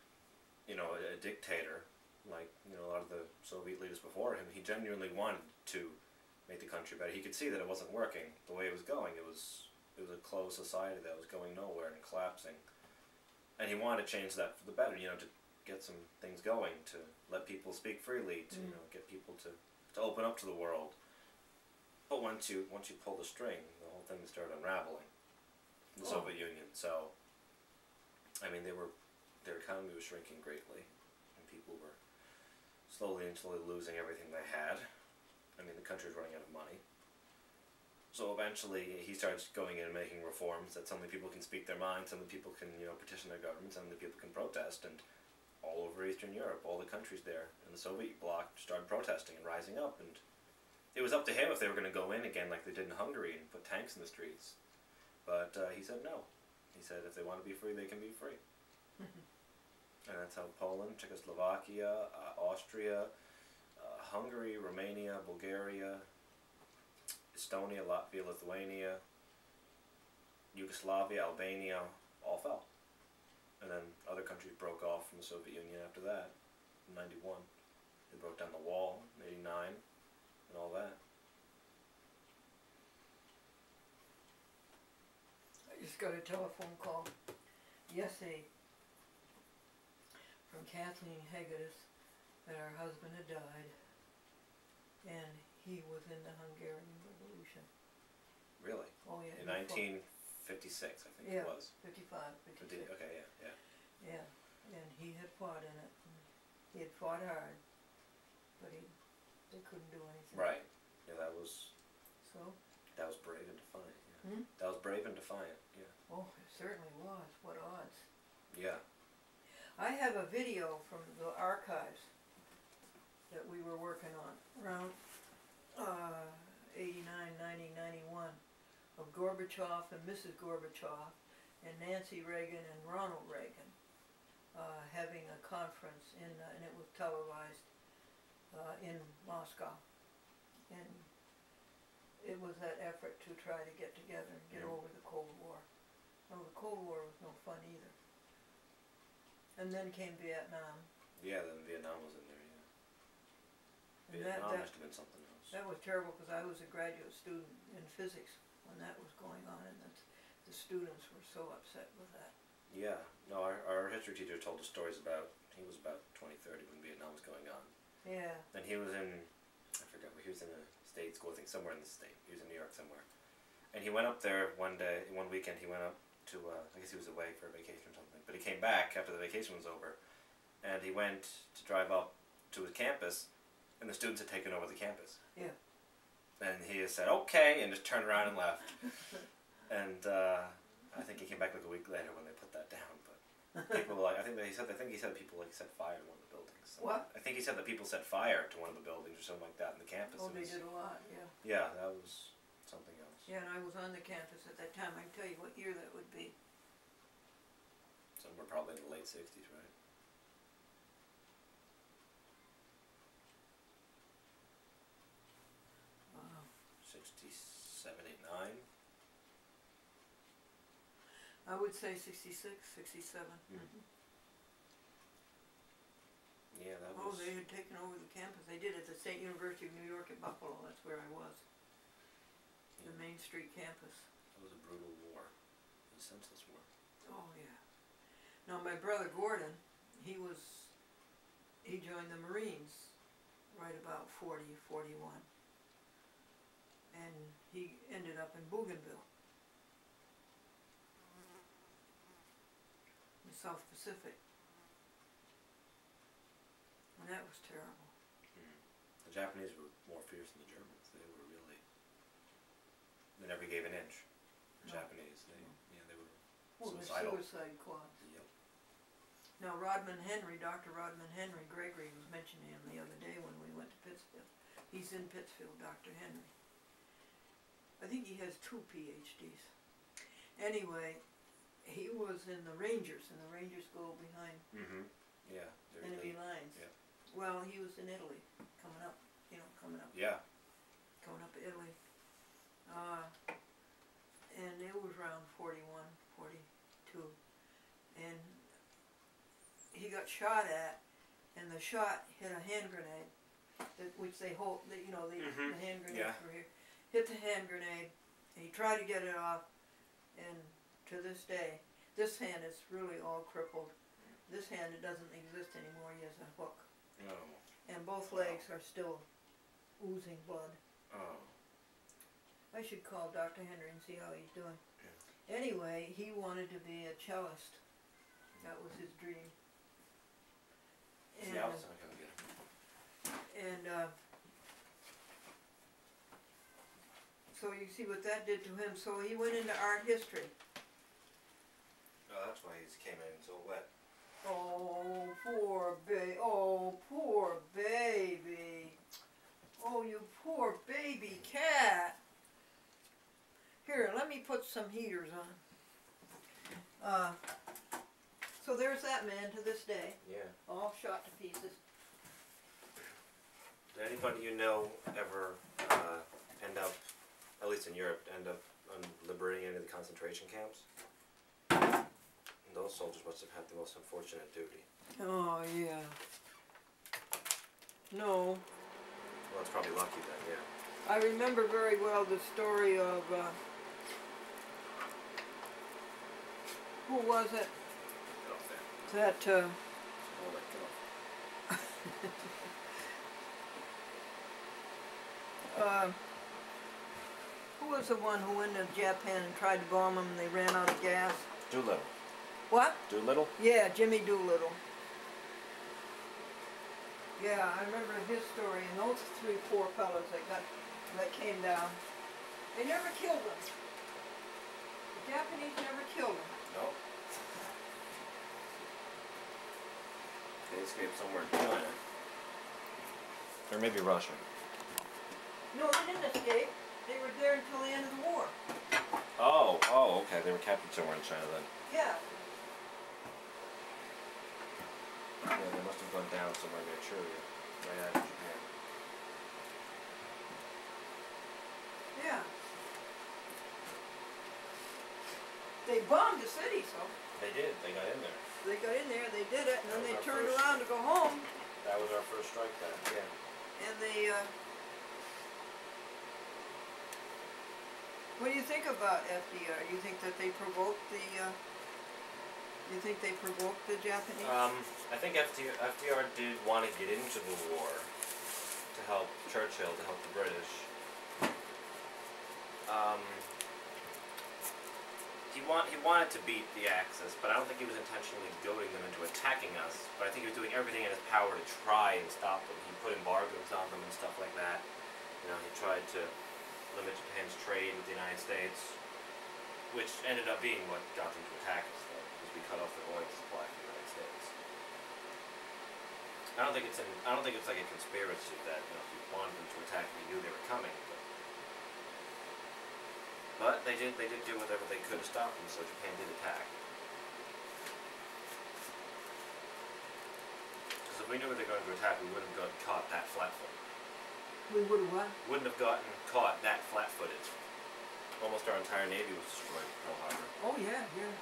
you know, a dictator like, you know, a lot of the Soviet leaders before him. He genuinely wanted to make the country better. He could see that it wasn't working the way it was going. It was a closed society that was going nowhere and collapsing. And he wanted to change that for the better, you know, to get some things going, to let people speak freely, to you know, get people to open up to the world. But once you pull the string, the whole thing started unraveling. The Soviet Union. So, I mean, their economy was shrinking greatly, and people were slowly losing everything they had. I mean, the country was running out of money. So eventually, he starts going in and making reforms that suddenly people can speak their minds, suddenly people can, you know, petition their government, suddenly people can protest, and all over Eastern Europe, all the countries there in the Soviet bloc started protesting and rising up, and it was up to him if they were going to go in again like they did in Hungary and put tanks in the streets. But he said no. He said if they want to be free, they can be free. And that's how Poland, Czechoslovakia, Austria, Hungary, Romania, Bulgaria, Estonia, Latvia, Lithuania, Yugoslavia, Albania, all fell. And then other countries broke off from the Soviet Union after that, in 91. They broke down the wall, in 89, and all that. I just got a telephone call yesterday from Kathleen Hegedus that her husband had died, and he was in the Hungarian Revolution. Really? Oh yeah. In 1956, I think it was. 55, 56. Okay, yeah. Yeah, and he had fought in it. And he had fought hard, but they couldn't do anything. Right. Yeah, that was brave and defiant. Yeah. That was brave and defiant. Yeah. Oh, it certainly was. What odds? Yeah. I have a video from the archives that we were working on around 89, 90, 91 of Gorbachev and Mrs. Gorbachev and Nancy Reagan and Ronald Reagan having a conference and it was televised in Moscow, and it was that effort to try to get together and get over the Cold War. No, the Cold War was no fun either. And then came Vietnam. Yeah, then Vietnam was in there, yeah. And Vietnam must have been something else. That was terrible because I was a graduate student in physics when that was going on, and the students were so upset with that. Yeah, no, our history teacher told us stories about, he was about 20, 30 when Vietnam was going on. Yeah. And he was in, I forgot, he was in a state school, I think somewhere in the state. He was in New York somewhere. And he went up there one weekend he went up to, I guess he was away for a vacation or something. But he came back after the vacation was over, and he went to drive up to his campus, and the students had taken over the campus. Yeah. And he just said, okay, and just turned around and left. And I think he came back like a week later when they put that down. But people like, I think he said people like set fire to one of the buildings. What? I think he said that people set fire to one of the buildings or something like that in the campus. Oh, they did a lot, yeah. Yeah, that was something else. Yeah, and I was on the campus at that time. I can tell you what year that would be. Somewhere probably in the late 60s, right? Wow. 67, 8, 9? I would say 66, 67. Yeah, that was... Oh, they had taken over the campus. They did at the State University of New York at Buffalo. That's where I was. The Main Street campus. That was a brutal war. A senseless war. Oh, yeah. Now, my brother Gordon, he joined the Marines right about 40, 41. And he ended up in Bougainville, in the South Pacific. And that was terrible. The Japanese were more fierce than the Germans. They were really... They never gave an inch. The Japanese, they were Oh, the suicidal. suicide quad. Yep. Now Rodman Henry, Dr. Rodman Henry, Gregory was mentioning him the other day when we went to Pittsfield. He's in Pittsfield, Dr. Henry. I think he has 2 PhDs. Anyway, he was in the Rangers, and the Rangers go behind Yeah. enemy lines. Yeah. Well, he was in Italy, coming up, Yeah. going up to Italy. And it was around 41, 42, and he got shot at, and the shot hit a hand grenade, which they hold, the hand grenade for here, hit the hand grenade, and he tried to get it off, and to this day, this hand is really all crippled. This hand, it doesn't exist anymore. He has a hook, and both legs are still oozing blood. I should call Dr. Henry and see how he's doing. Yeah. Anyway, he wanted to be a cellist. That was his dream. And, yeah, I was gonna get him. And so you see what that did to him. So he went into art history. Oh, that's why he came in so wet. Oh, poor baby. Oh, poor baby. Oh, you poor baby cat. Here, let me put some heaters on. So there's that man to this day. Yeah. All shot to pieces. Did anybody you know ever end up, at least in Europe, end up liberating any of the concentration camps? And those soldiers must have had the most unfortunate duty. Oh, yeah. No. Well, it's probably lucky then, yeah. I remember very well the story of, who was it? Get off there. That, All right, get off. Who was the one who went to Japan and tried to bomb them and they ran out of gas? Doolittle. What? Doolittle? Yeah, Jimmy Doolittle. Yeah, I remember his story, and those 3 poor fellows that came down, they never killed them. The Japanese never killed them. No. They escaped somewhere in China. Or maybe Russia. No, they didn't escape. They were there until the end of the war. Oh, okay. They were captured somewhere in China then. Yeah. Yeah, they must have gone down somewhere near Chile, right out of Japan. Yeah. They bombed the city, so. They did. They got in there. They got in there, they did it, and then they That was our turned first- around to go home, That was our first strike then. Yeah. and they, what do you think about FDR? You think that they provoked the, Japanese? I think FDR did want to get into the war to help Churchill, to help the British. He wanted to beat the Axis, but I don't think he was intentionally goading them into attacking us. But I think he was doing everything in his power to try and stop them. He put embargoes on them and stuff like that. You know, he tried to limit Japan's trade with the United States, which ended up being what got them to attack us, though, because we cut off their oil supply from the United States. I don't think it's like a conspiracy that he wanted them to attack and he knew they were coming. But they did do whatever they could to stop them, so Japan did attack. Because if we knew they were going to attack, we wouldn't have gotten caught that flat-footed. We would have what? Wouldn't have gotten caught that flat-footed. Almost our entire navy was destroyed at Pearl Harbor. Oh yeah, yeah.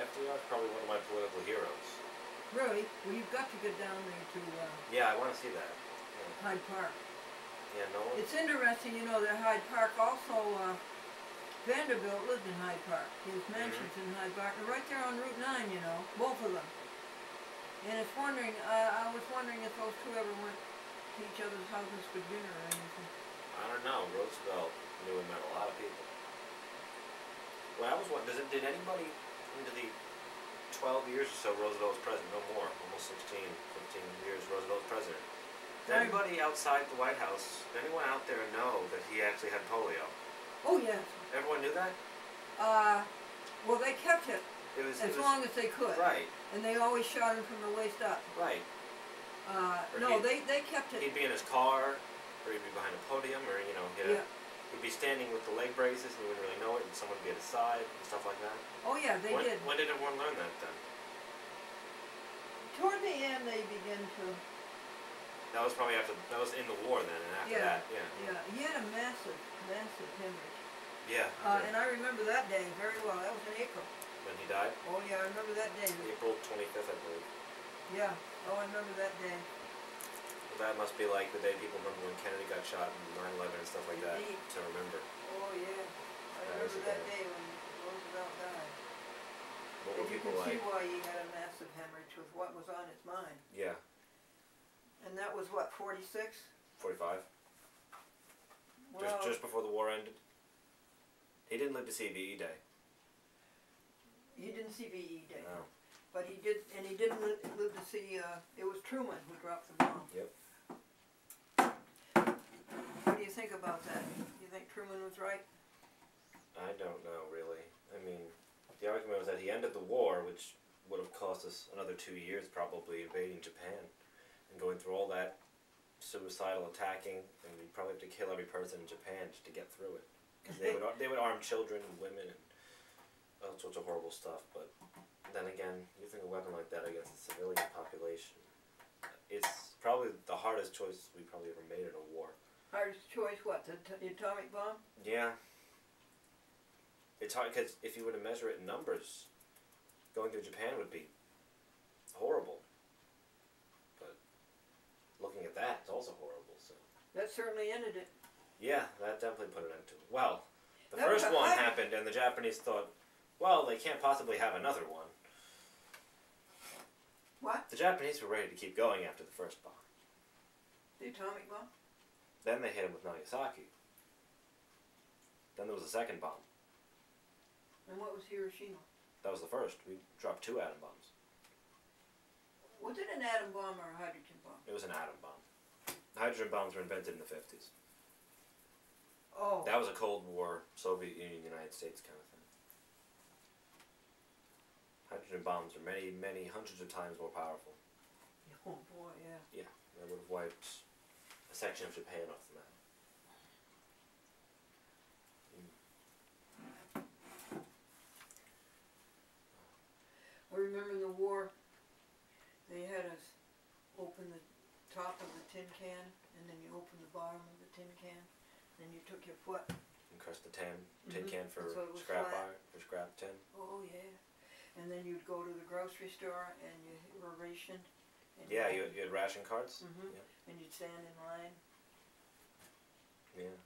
FDR is probably one of my political heroes. Really? Well, you've got to get down there to Yeah, I want to see that. Yeah. Hyde Park. Yeah, no one. It's interesting, that Hyde Park also, Vanderbilt lived in Hyde Park. His mansion's in Hyde Park. They're right there on Route 9, both of them. And I was wondering if those two ever went to each other's houses for dinner or anything. I don't know. Roosevelt knew and met a lot of people. Well, I was wondering, did anybody into the 12 years or so Roosevelt was president, no more, almost 16, 15 years Roosevelt was president. Did anybody outside the White House, did anyone out there know that he actually had polio? Oh yes. Everyone knew that? Well, they kept it as long as they could. Right. And they always shot him from the waist up. Right. No, they kept it. He'd be in his car, or he'd be behind a podium, or, you know, he'd be standing with the leg braces and you wouldn't really know it, and someone would be at his side and stuff like that. Oh yeah, they did. When did everyone learn that then? Toward the end, they began to. That was probably after, that was in the war then, and after that, yeah. Yeah, he had a massive hemorrhage. Yeah. And I remember that day very well. That was in April. When he died? Oh yeah, I remember that day. April 25th, I believe. Yeah. Oh, I remember that day. Well, that must be like the day people remember when Kennedy got shot and 9/11 and stuff like that. To remember. Oh yeah. I remember that day when Roosevelt died. What were people like? You can see why he had a massive hemorrhage with what was on his mind. Yeah. And that was what, 46? 45. Well, just before the war ended. He didn't live to see VE Day. He didn't see VE Day. No. But he did, and he didn't live to see, it was Truman who dropped the bomb. Yep. What do you think about that? You think Truman was right? I don't know, really. I mean, the argument was that he ended the war, which would have cost us another 2 years probably, invading Japan. And going through all that suicidal attacking, and we'd probably have to kill every person in Japan just to get through it. Because they would arm children and women and all sorts of horrible stuff. But then again, using a weapon like that against the civilian population, it's probably the hardest choice we probably ever made in a war. Hardest choice, what, the atomic bomb? Yeah. It's hard because if you were to measure it in numbers, going through Japan would be horrible. But looking at that, it's also horrible. So that certainly ended it. Yeah, that definitely put an end to it. Well, the first one happened, and the Japanese thought, well, they can't possibly have another one. What? The Japanese were ready to keep going after the first bomb. The atomic bomb? Then they hit him with Nagasaki. Then there was a second bomb. And what was Hiroshima? That was the first. We dropped 2 atom bombs. Was it an atom bomb or a hydrogen bomb? It was an atom bomb. Hydrogen bombs were invented in the 50s. Oh. That was a Cold War, Soviet Union, United States kind of thing. Hydrogen bombs are many, many hundreds of times more powerful. Oh boy, yeah. Yeah, that would have wiped a section of Japan off the map. I remember in the war, they had us open the top of the tin can, and then you open the bottom of the tin can, then you took your foot. And crushed the tin can for So it was scrap flat. iron, for scrap tin. Oh yeah. And then you'd go to the grocery store and you were rationed. And Yeah, you had ration cards. Yeah. And you'd stand in line. Yeah.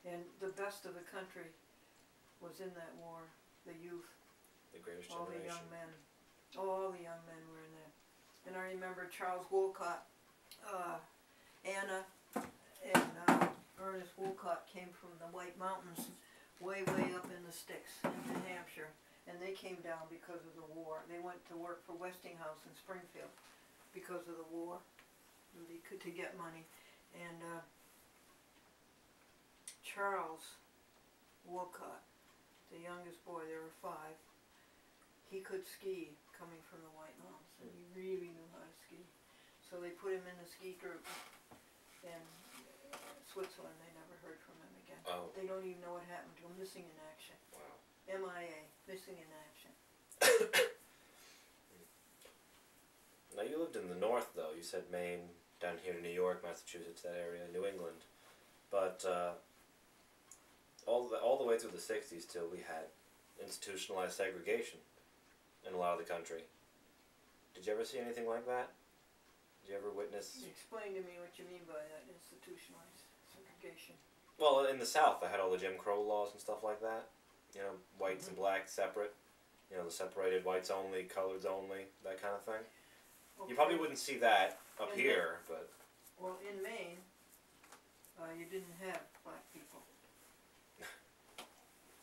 And the best of the country was in that war. The youth. The greatest all generation. the young men. All the young men were in there. And I remember Charles Wolcott, Anna, and Ernest Wolcott came from the White Mountains, way up in the sticks in New Hampshire, and they came down because of the war. They went to work for Westinghouse in Springfield because of the war, to get money. And Charles Wolcott, the youngest boy, there were 5, he could ski coming from the White Mountains, and he really knew how to ski. So they put him in the ski group, and Switzerland, they never heard from him again. Oh. They don't even know what happened to him, missing in action. Wow. MIA, missing in action. Now you lived in the north, though. You said Maine, down here to New York, Massachusetts, that area, New England. But all the way through the 60s till we had institutionalized segregation in a lot of the country. Did you ever see anything like that? Did you ever witness? Explain to me what you mean by that, institutionalized segregation. Well, in the South, they had all the Jim Crow laws and stuff like that. You know, whites and blacks separate. You know, the separated whites only, coloreds only, that kind of thing. Okay. You probably wouldn't see that up here, but... Well, in Maine, you didn't have black people.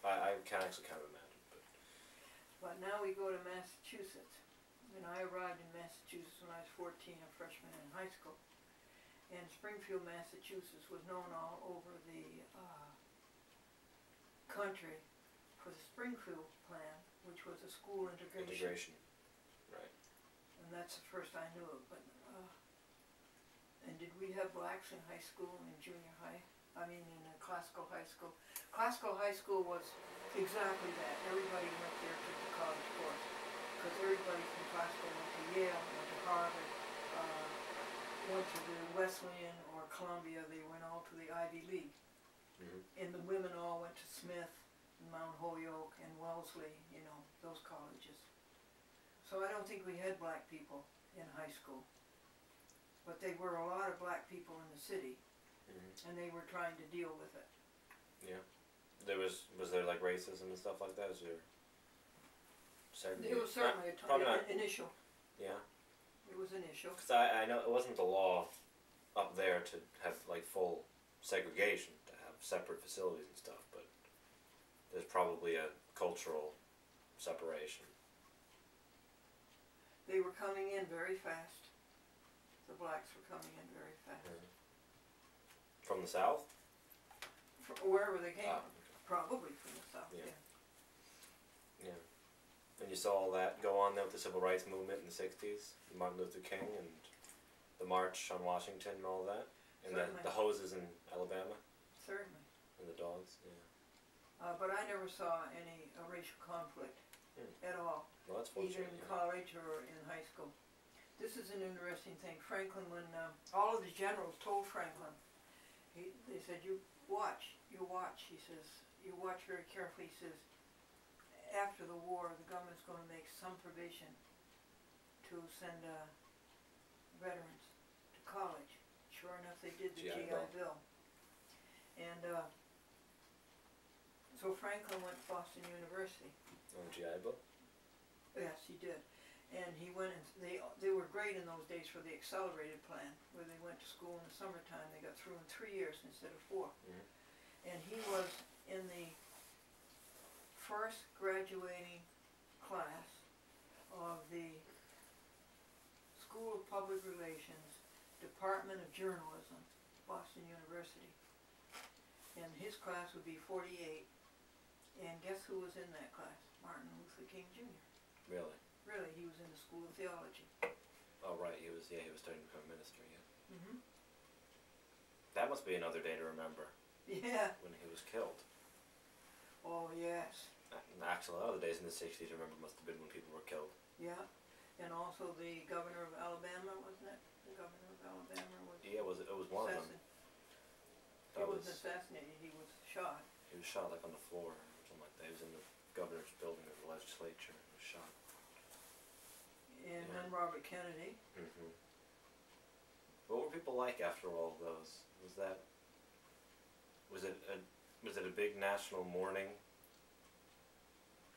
I can actually kind of imagine, but... But now we go to Massachusetts. And I arrived in Massachusetts when I was 14, a freshman in high school. And Springfield, Massachusetts was known all over the country for the Springfield plan, which was a school integration. Right. And that's the first I knew of. But and did we have blacks in high school and junior high? I mean, in classical high school. Classical high school was exactly that. Everybody went there, took the college course, because everybody from classical went to Yale, went to Harvard, went to the Wesleyan or Columbia. They went all to the Ivy League. Mm-hmm. And the women all went to Smith, and Mount Holyoke, and Wellesley, you know, those colleges. So I don't think we had black people in high school. But there were a lot of black people in the city, and they were trying to deal with it. Yeah. Was there like racism and stuff like that? Is there It was certainly an issue. Yeah. It was an issue. Because I know it wasn't the law up there to have like full segregation, to have separate facilities and stuff, but there's probably a cultural separation. They were coming in very fast. The blacks were coming in very fast. Mm-hmm. From the south? Wherever they came from. Okay. Probably from the south, Yeah. yeah. Yeah. And you saw all that go on there with the civil rights movement in the 60s, Martin Luther King and the March on Washington and all that, and the hoses in Alabama. Certainly. And the dogs, yeah. But I never saw any racial conflict at all, well, that's fortunate, either in college or in high school. This is an interesting thing. Franklin, when all of the generals told Franklin, they said, you watch, he says, you watch very carefully, he says, after the war, the government's going to make some provision to send veterans to college. Sure enough, they did the GI Bill. And so Franklin went to Boston University. Oh, GI Bill? Yes, he did. And he went and they were great in those days for the accelerated plan, where they went to school in the summertime. They got through in 3 years instead of 4. Mm-hmm. And he was in the first graduating class of the School of Public Relations, Department of Journalism, Boston University. And his class would be 48. And guess who was in that class? Martin Luther King Jr. Really? Really, he was in the School of Theology. Oh, right, he was starting to become a minister, yeah. Mm-hmm. That must be another day to remember. Yeah. When he was killed. Oh, yes. Actually, a lot of the days in the 60s, I remember, must have been when people were killed. Yeah. And also the governor of Alabama, wasn't it? The governor of Alabama was... Yeah, it was one of them. He wasn't assassinated, he was shot. He was shot like on the floor or something like that. He was in the governor's building of the legislature and was shot. And then Robert Kennedy. Mm-hmm. What were people like after all of those? Was it a big national mourning?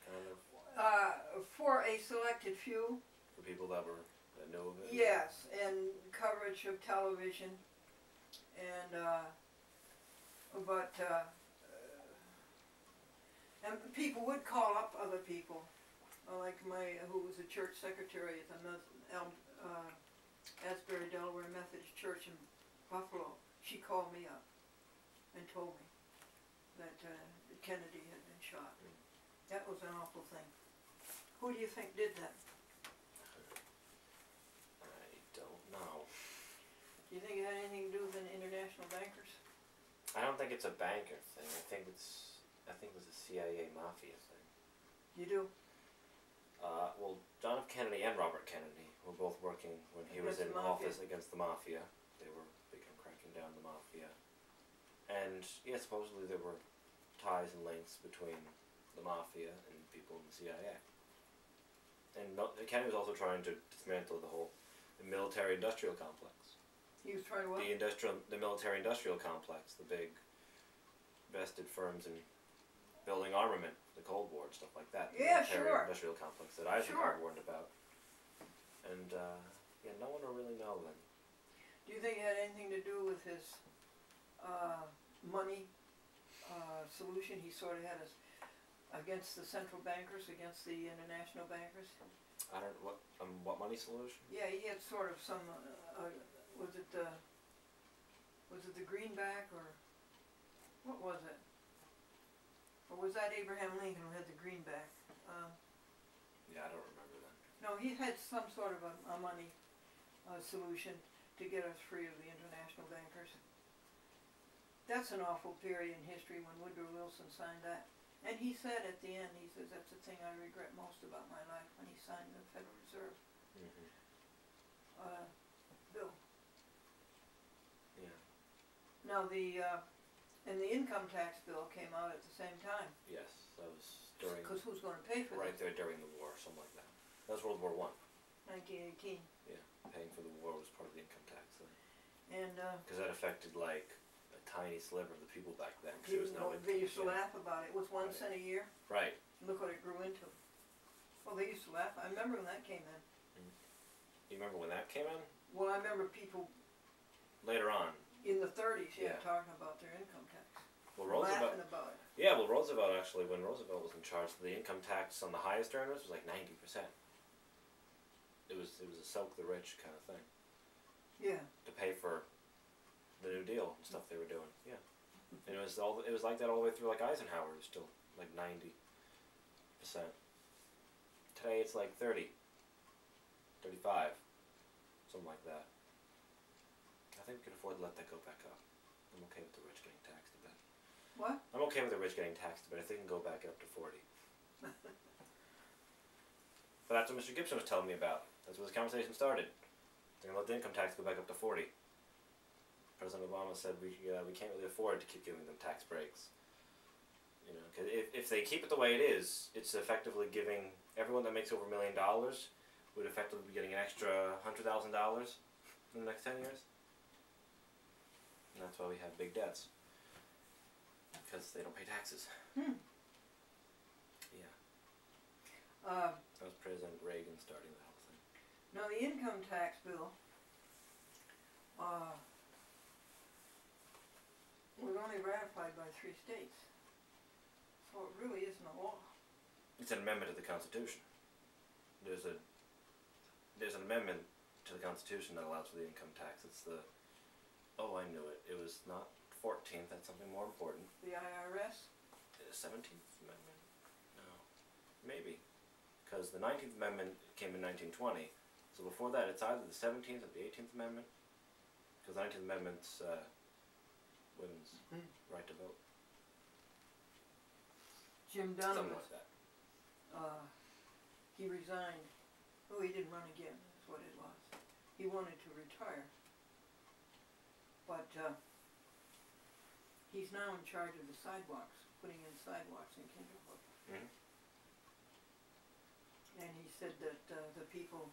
Kind of? For a selected few. For people that knew of it? Yes, and coverage of television. And, and people would call up other people. Like who was a church secretary at the Asbury, Delaware Methodist Church in Buffalo. She called me up and told me that Kennedy had been shot. That was an awful thing. Who do you think did that? I don't know. Do you think it had anything to do with the international bankers? I don't think it's a banker thing. I think it was a CIA mafia thing. You do? Well, John F. Kennedy and Robert Kennedy were both working when he was in office against the mafia. They were began cracking down the mafia. And, yeah, supposedly there were ties and links between the mafia and people in the CIA. And Kennedy was also trying to dismantle the military-industrial complex. He was trying to what? The military-industrial complex, the big vested firms in building armament, the Cold War, stuff like that. The military-industrial complex that Eisenhower warned about. And, yeah, no one will really know then. Do you think it had anything to do with his money solution? He sort of had against the central bankers, against the international bankers? I don't, what money solution? Yeah, he had sort of some, was it Was it the greenback or what was it? Or was that Abraham Lincoln who had the greenback? Yeah, I don't remember that. No, he had some sort of a money solution to get us free of the international bankers. That's an awful period in history when Woodrow Wilson signed that. And he said at the end, he says, that's the thing I regret most about my life, when he signed the Federal Reserve bill. Yeah. Now and the income tax bill came out at the same time. Yes, that was during. Because who's going to pay for right that? there during the war, something like that. That was World War I. 1918. Yeah, paying for the war was part of the income tax then. And because that affected like a tiny sliver of the people back then. Cause there was no they used to yeah. laugh about it. It was 1 Right. cent a year. Right. Look what it grew into. Well, they used to laugh. I remember when that came in. You remember when that came in? Well, I remember people Later on. in the 30s, Yeah. talking about their income tax. Well, Roosevelt. Laughing about it. Yeah, well, Roosevelt actually, when Roosevelt was in charge, the income tax on the highest earners was like 90%. It was a soak the rich kind of thing. Yeah. To pay for the New Deal and stuff they were doing. Yeah. And it was like that all the way through. Like Eisenhower was still like 90%. Today it's like 30, 35, something like that. I think we can afford to let that go back up. I'm okay with the rich getting taxed a bit. What? I'm okay with the rich getting taxed a bit. I think it can go back up to 40. But that's what Mr. Gibson was telling me about. That's where this conversation started. They're going to let the income tax go back up to 40. President Obama said we can't really afford to keep giving them tax breaks. You know, because if they keep it the way it is, it's effectively giving everyone that makes over $1 million would effectively be getting an extra $100,000 in the next 10 years. And that's why we have big debts. Because they don't pay taxes. Hmm. Yeah. That was President Reagan starting that whole thing. Now the income tax bill was only ratified by 3 states. So it really isn't a law. It's an amendment to the Constitution. There's an amendment to the Constitution that allows for the income tax. It's the I knew it. It was not 14th. That's something more important. The IRS? The 17th Amendment? No, maybe, because the 19th Amendment came in 1920. So before that, it's either the 17th or the 18th Amendment. Because the 19th Amendment's women's right to vote. Jim Dunn Something was, like that. he resigned. Oh, he didn't run again, that's what it was. He wanted to retire. But he's now in charge of the sidewalks, putting in sidewalks in Kinderhook. Mm-hmm. And he said that the people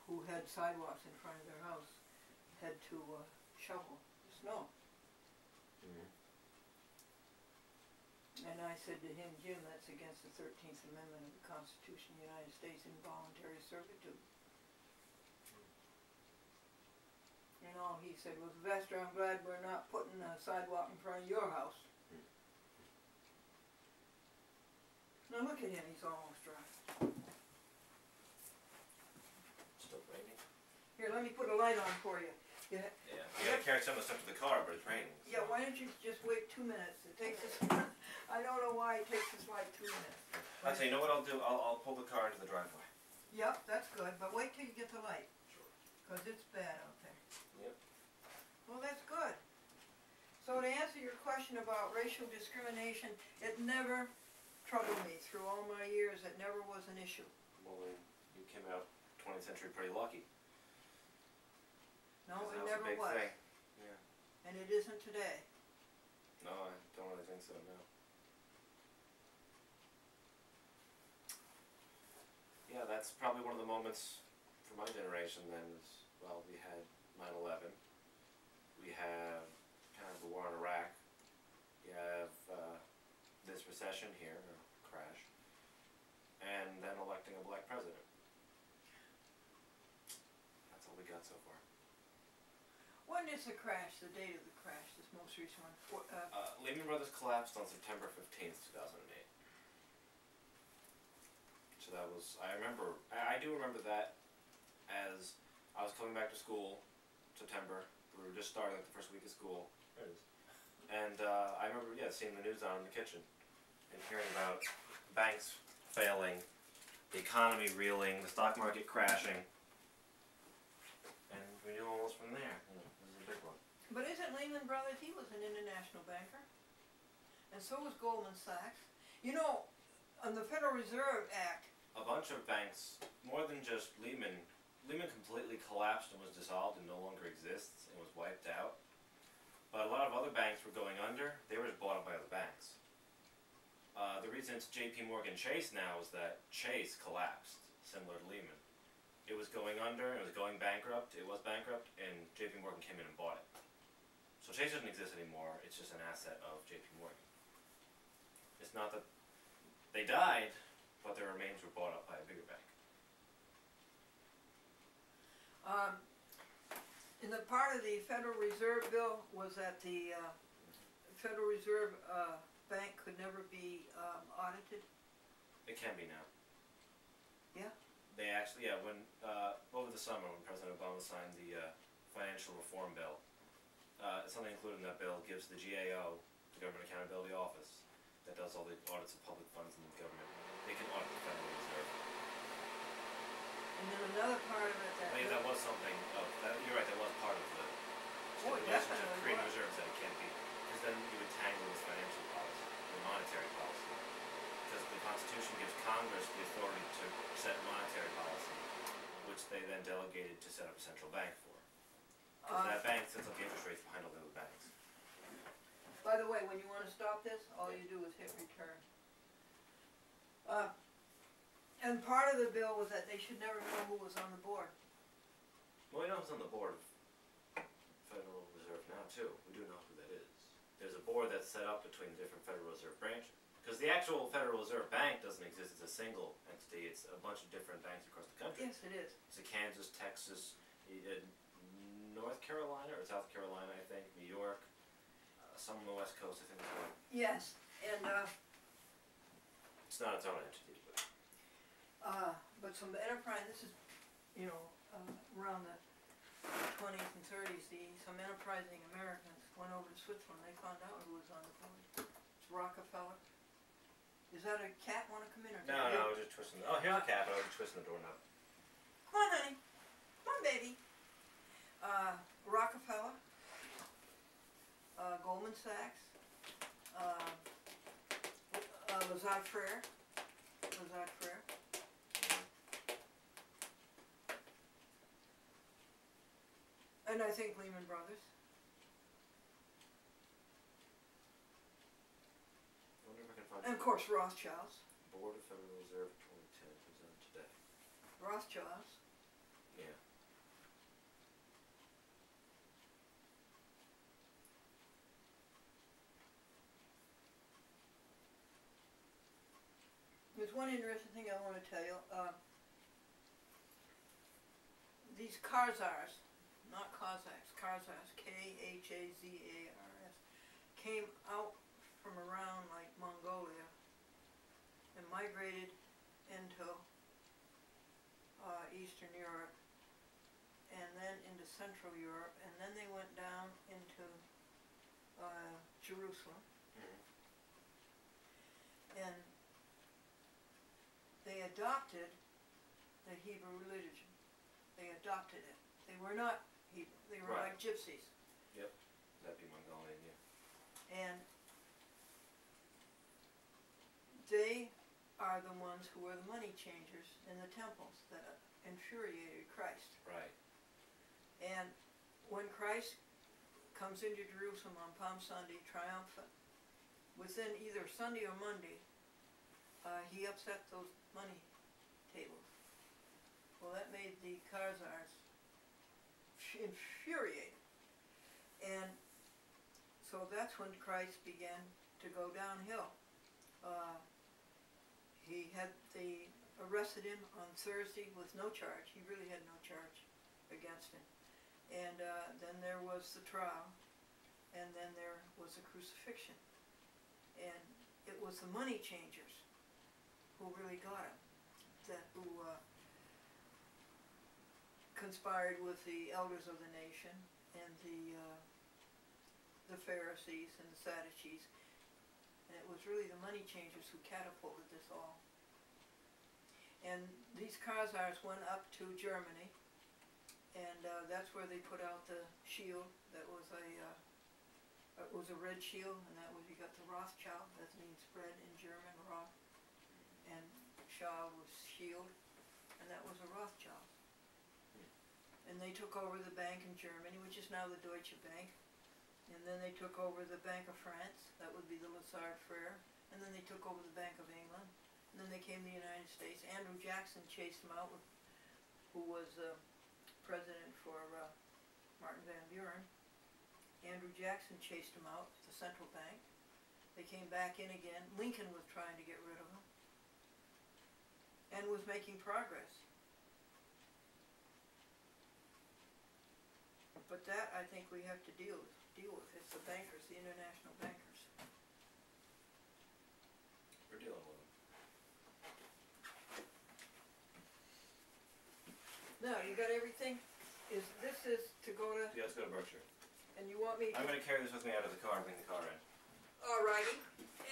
who had sidewalks in front of their house had to shovel the snow. Mm-hmm. And I said to him, Jim, that's against the 13th Amendment of the Constitution of the United States, involuntary servitude. And all he said was, Vester, I'm glad we're not putting a sidewalk in front of your house. Now look at him, he's almost dry. Still raining? Here, let me put a light on for you. Yeah. You gotta carry some of the stuff to the car, but it's raining. So. Yeah, why don't you just wait 2 minutes? It takes us, I don't know why it takes us like 2 minutes. Actually, you know what I'll do? I'll pull the car into the driveway. Yep, that's good, but wait till you get the light. Sure. Because it's bad out there. Yep. Well, that's good. So to answer your question about racial discrimination, it never troubled me through all my years. It never was an issue. Well, you came out 20th century pretty lucky. No, it That never was a big was. thing. Yeah. And it isn't today. No, I don't really think so, no. Yeah, that's probably one of the moments for my generation then is, well, we had 9/11. We have kind of the war in Iraq. You have this recession here, or crash. And then electing a black president. That's all we got so far. When is the crash, the date of the crash, this most recent one? Lehman Brothers collapsed on September 15th, 2008. So that was, I do remember that as I was coming back to school, September, We were just starting like the first week of school. There it is. And I remember, seeing the news on in the kitchen and hearing about banks failing, the economy reeling, the stock market crashing, and we knew almost from there. This is a big one. But isn't Lehman Brothers? He was an international banker, and so was Goldman Sachs. You know, on the Federal Reserve Act, A bunch of banks, more than just Lehman. Lehman completely collapsed and was dissolved and no longer exists and was wiped out. But a lot of other banks were going under. They were just bought up by other banks. The reason it's J.P. Morgan Chase now is that Chase collapsed, similar to Lehman. It was going under, it was going bankrupt, and J.P. Morgan came in and bought it. So Chase doesn't exist anymore, it's just an asset of J.P. Morgan. It's not that they died, but their remains were bought up by a bigger bank. in the part of the Federal Reserve bill was that the Federal Reserve Bank could never be audited. It can be now. Yeah. They actually, when over the summer when President Obama signed the financial reform bill, something included in that bill gives the GAO, the Government Accountability Office, that does all the audits of public funds in the government, they can audit the Federal Reserve. And then another part of it that. I think that was something of that. You're right. That was part of the Oh, it stipulations of definitely creating was. reserves that it can't be, because then you would tangle with financial policy, with monetary policy, because the Constitution gives Congress the authority to set monetary policy, which they then delegated to set up a central bank for. Because that bank sets up the interest rates behind all the other banks. By the way, when you want to stop this, all you do is hit return. And part of the bill was that they should never know who was on the board. Well, we know who's on the board of Federal Reserve now too. We do know who that is. There's a board that's set up between the different Federal Reserve branches. Because the actual Federal Reserve Bank doesn't exist as a single entity. It's a bunch of different banks across the country. Yes, it is. It's Kansas, Texas, North Carolina or South Carolina, I think, New York, some on the West Coast, I think as well. Yes, and It's not its own entity, but some enterprise. This is, you know, around the 20s and 30s. Some enterprising Americans went over to Switzerland. They found out who was on the board. It's Rockefeller. Is that a cat want to come in or? No, I was just twisting. Oh, here's a cat, but I was just twisting the doorknob. Come on, honey. Come on, baby. Rockefeller, Goldman Sachs, Lazard Frere, and I think Lehman Brothers. I wonder if I can find. And of course Rothschilds. Board of Federal Reserve 2010 comes out today. Rothschilds. Yeah. There's one interesting thing I want to tell you. These Khazars, not Cossacks, Khazars, Khazars, came out from around like Mongolia and migrated into Eastern Europe and then into Central Europe, and then they went down into Jerusalem. And they adopted the Hebrew religion. They adopted it. They were not Hebrew. They were Right. like gypsies. Yep. That'd be Mongolian, yeah. And they are the ones who were the money changers in the temples that infuriated Christ. Right. And when Christ comes into Jerusalem on Palm Sunday, triumphant, within either Sunday or Monday, he upset those money tables. Well, that made the Khazars infuriated. And so that's when Christ began to go downhill. They arrested him on Thursday with no charge. He really had no charge against him. And then there was the trial, and then there was the crucifixion. And it was the money changers who really got him, who conspired with the elders of the nation and the Pharisees and the Sadducees, and it was really the money changers who catapulted this all. And these Khazars went up to Germany, and that's where they put out the shield that was a red shield, and that was, you got the Rothschild, that means bread in German, Roth, and Schal was shield, and that was a Rothschild. And they took over the bank in Germany, which is now the Deutsche Bank, and then they took over the Bank of France, that would be the Lazard Frere, and then they took over the Bank of England, and then they came to the United States. Andrew Jackson chased them out, who was president for Martin Van Buren. Andrew Jackson chased them out, the central bank. They came back in again. Lincoln was trying to get rid of them, and was making progress. But that, I think, we have to deal with. It's the bankers, the international bankers. We're dealing with them. Now, you got everything? This is to go to, Yeah, let's go to Berkshire. and you want me to? I'm going to carry this with me out of the car and bring the car in. Alrighty,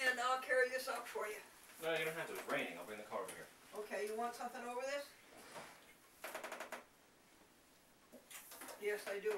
and I'll carry this up for you. No, you don't have to. It's raining. I'll bring the car over here. Okay, you want something over this? Yes, I do.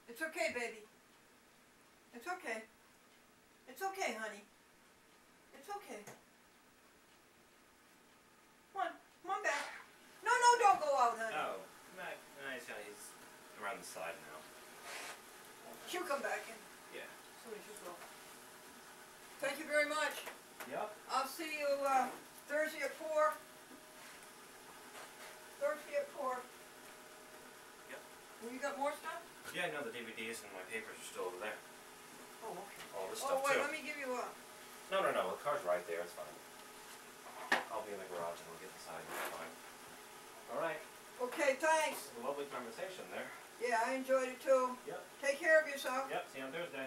It's okay, baby. It's okay. It's okay, honey. It's okay. Come on back. No, don't go out, honey. Oh, Mac, nice. He's around the side now. She'll come back in Yeah. as soon as you go. Thank you very much. Yep. I'll see you Thursday at 4. Thursday at 4. Yep. Well, you got more stuff? Yeah, no, the DVDs and my papers are still over there. Oh, okay. All this Oh, stuff wait, too. let me give you a... No, the car's right there. It's fine. I'll be in the garage and we'll get inside. It's fine. All right. Okay, thanks. Lovely conversation there. Yeah, I enjoyed it too. Yep. Take care of yourself. Yep. See you on Thursday.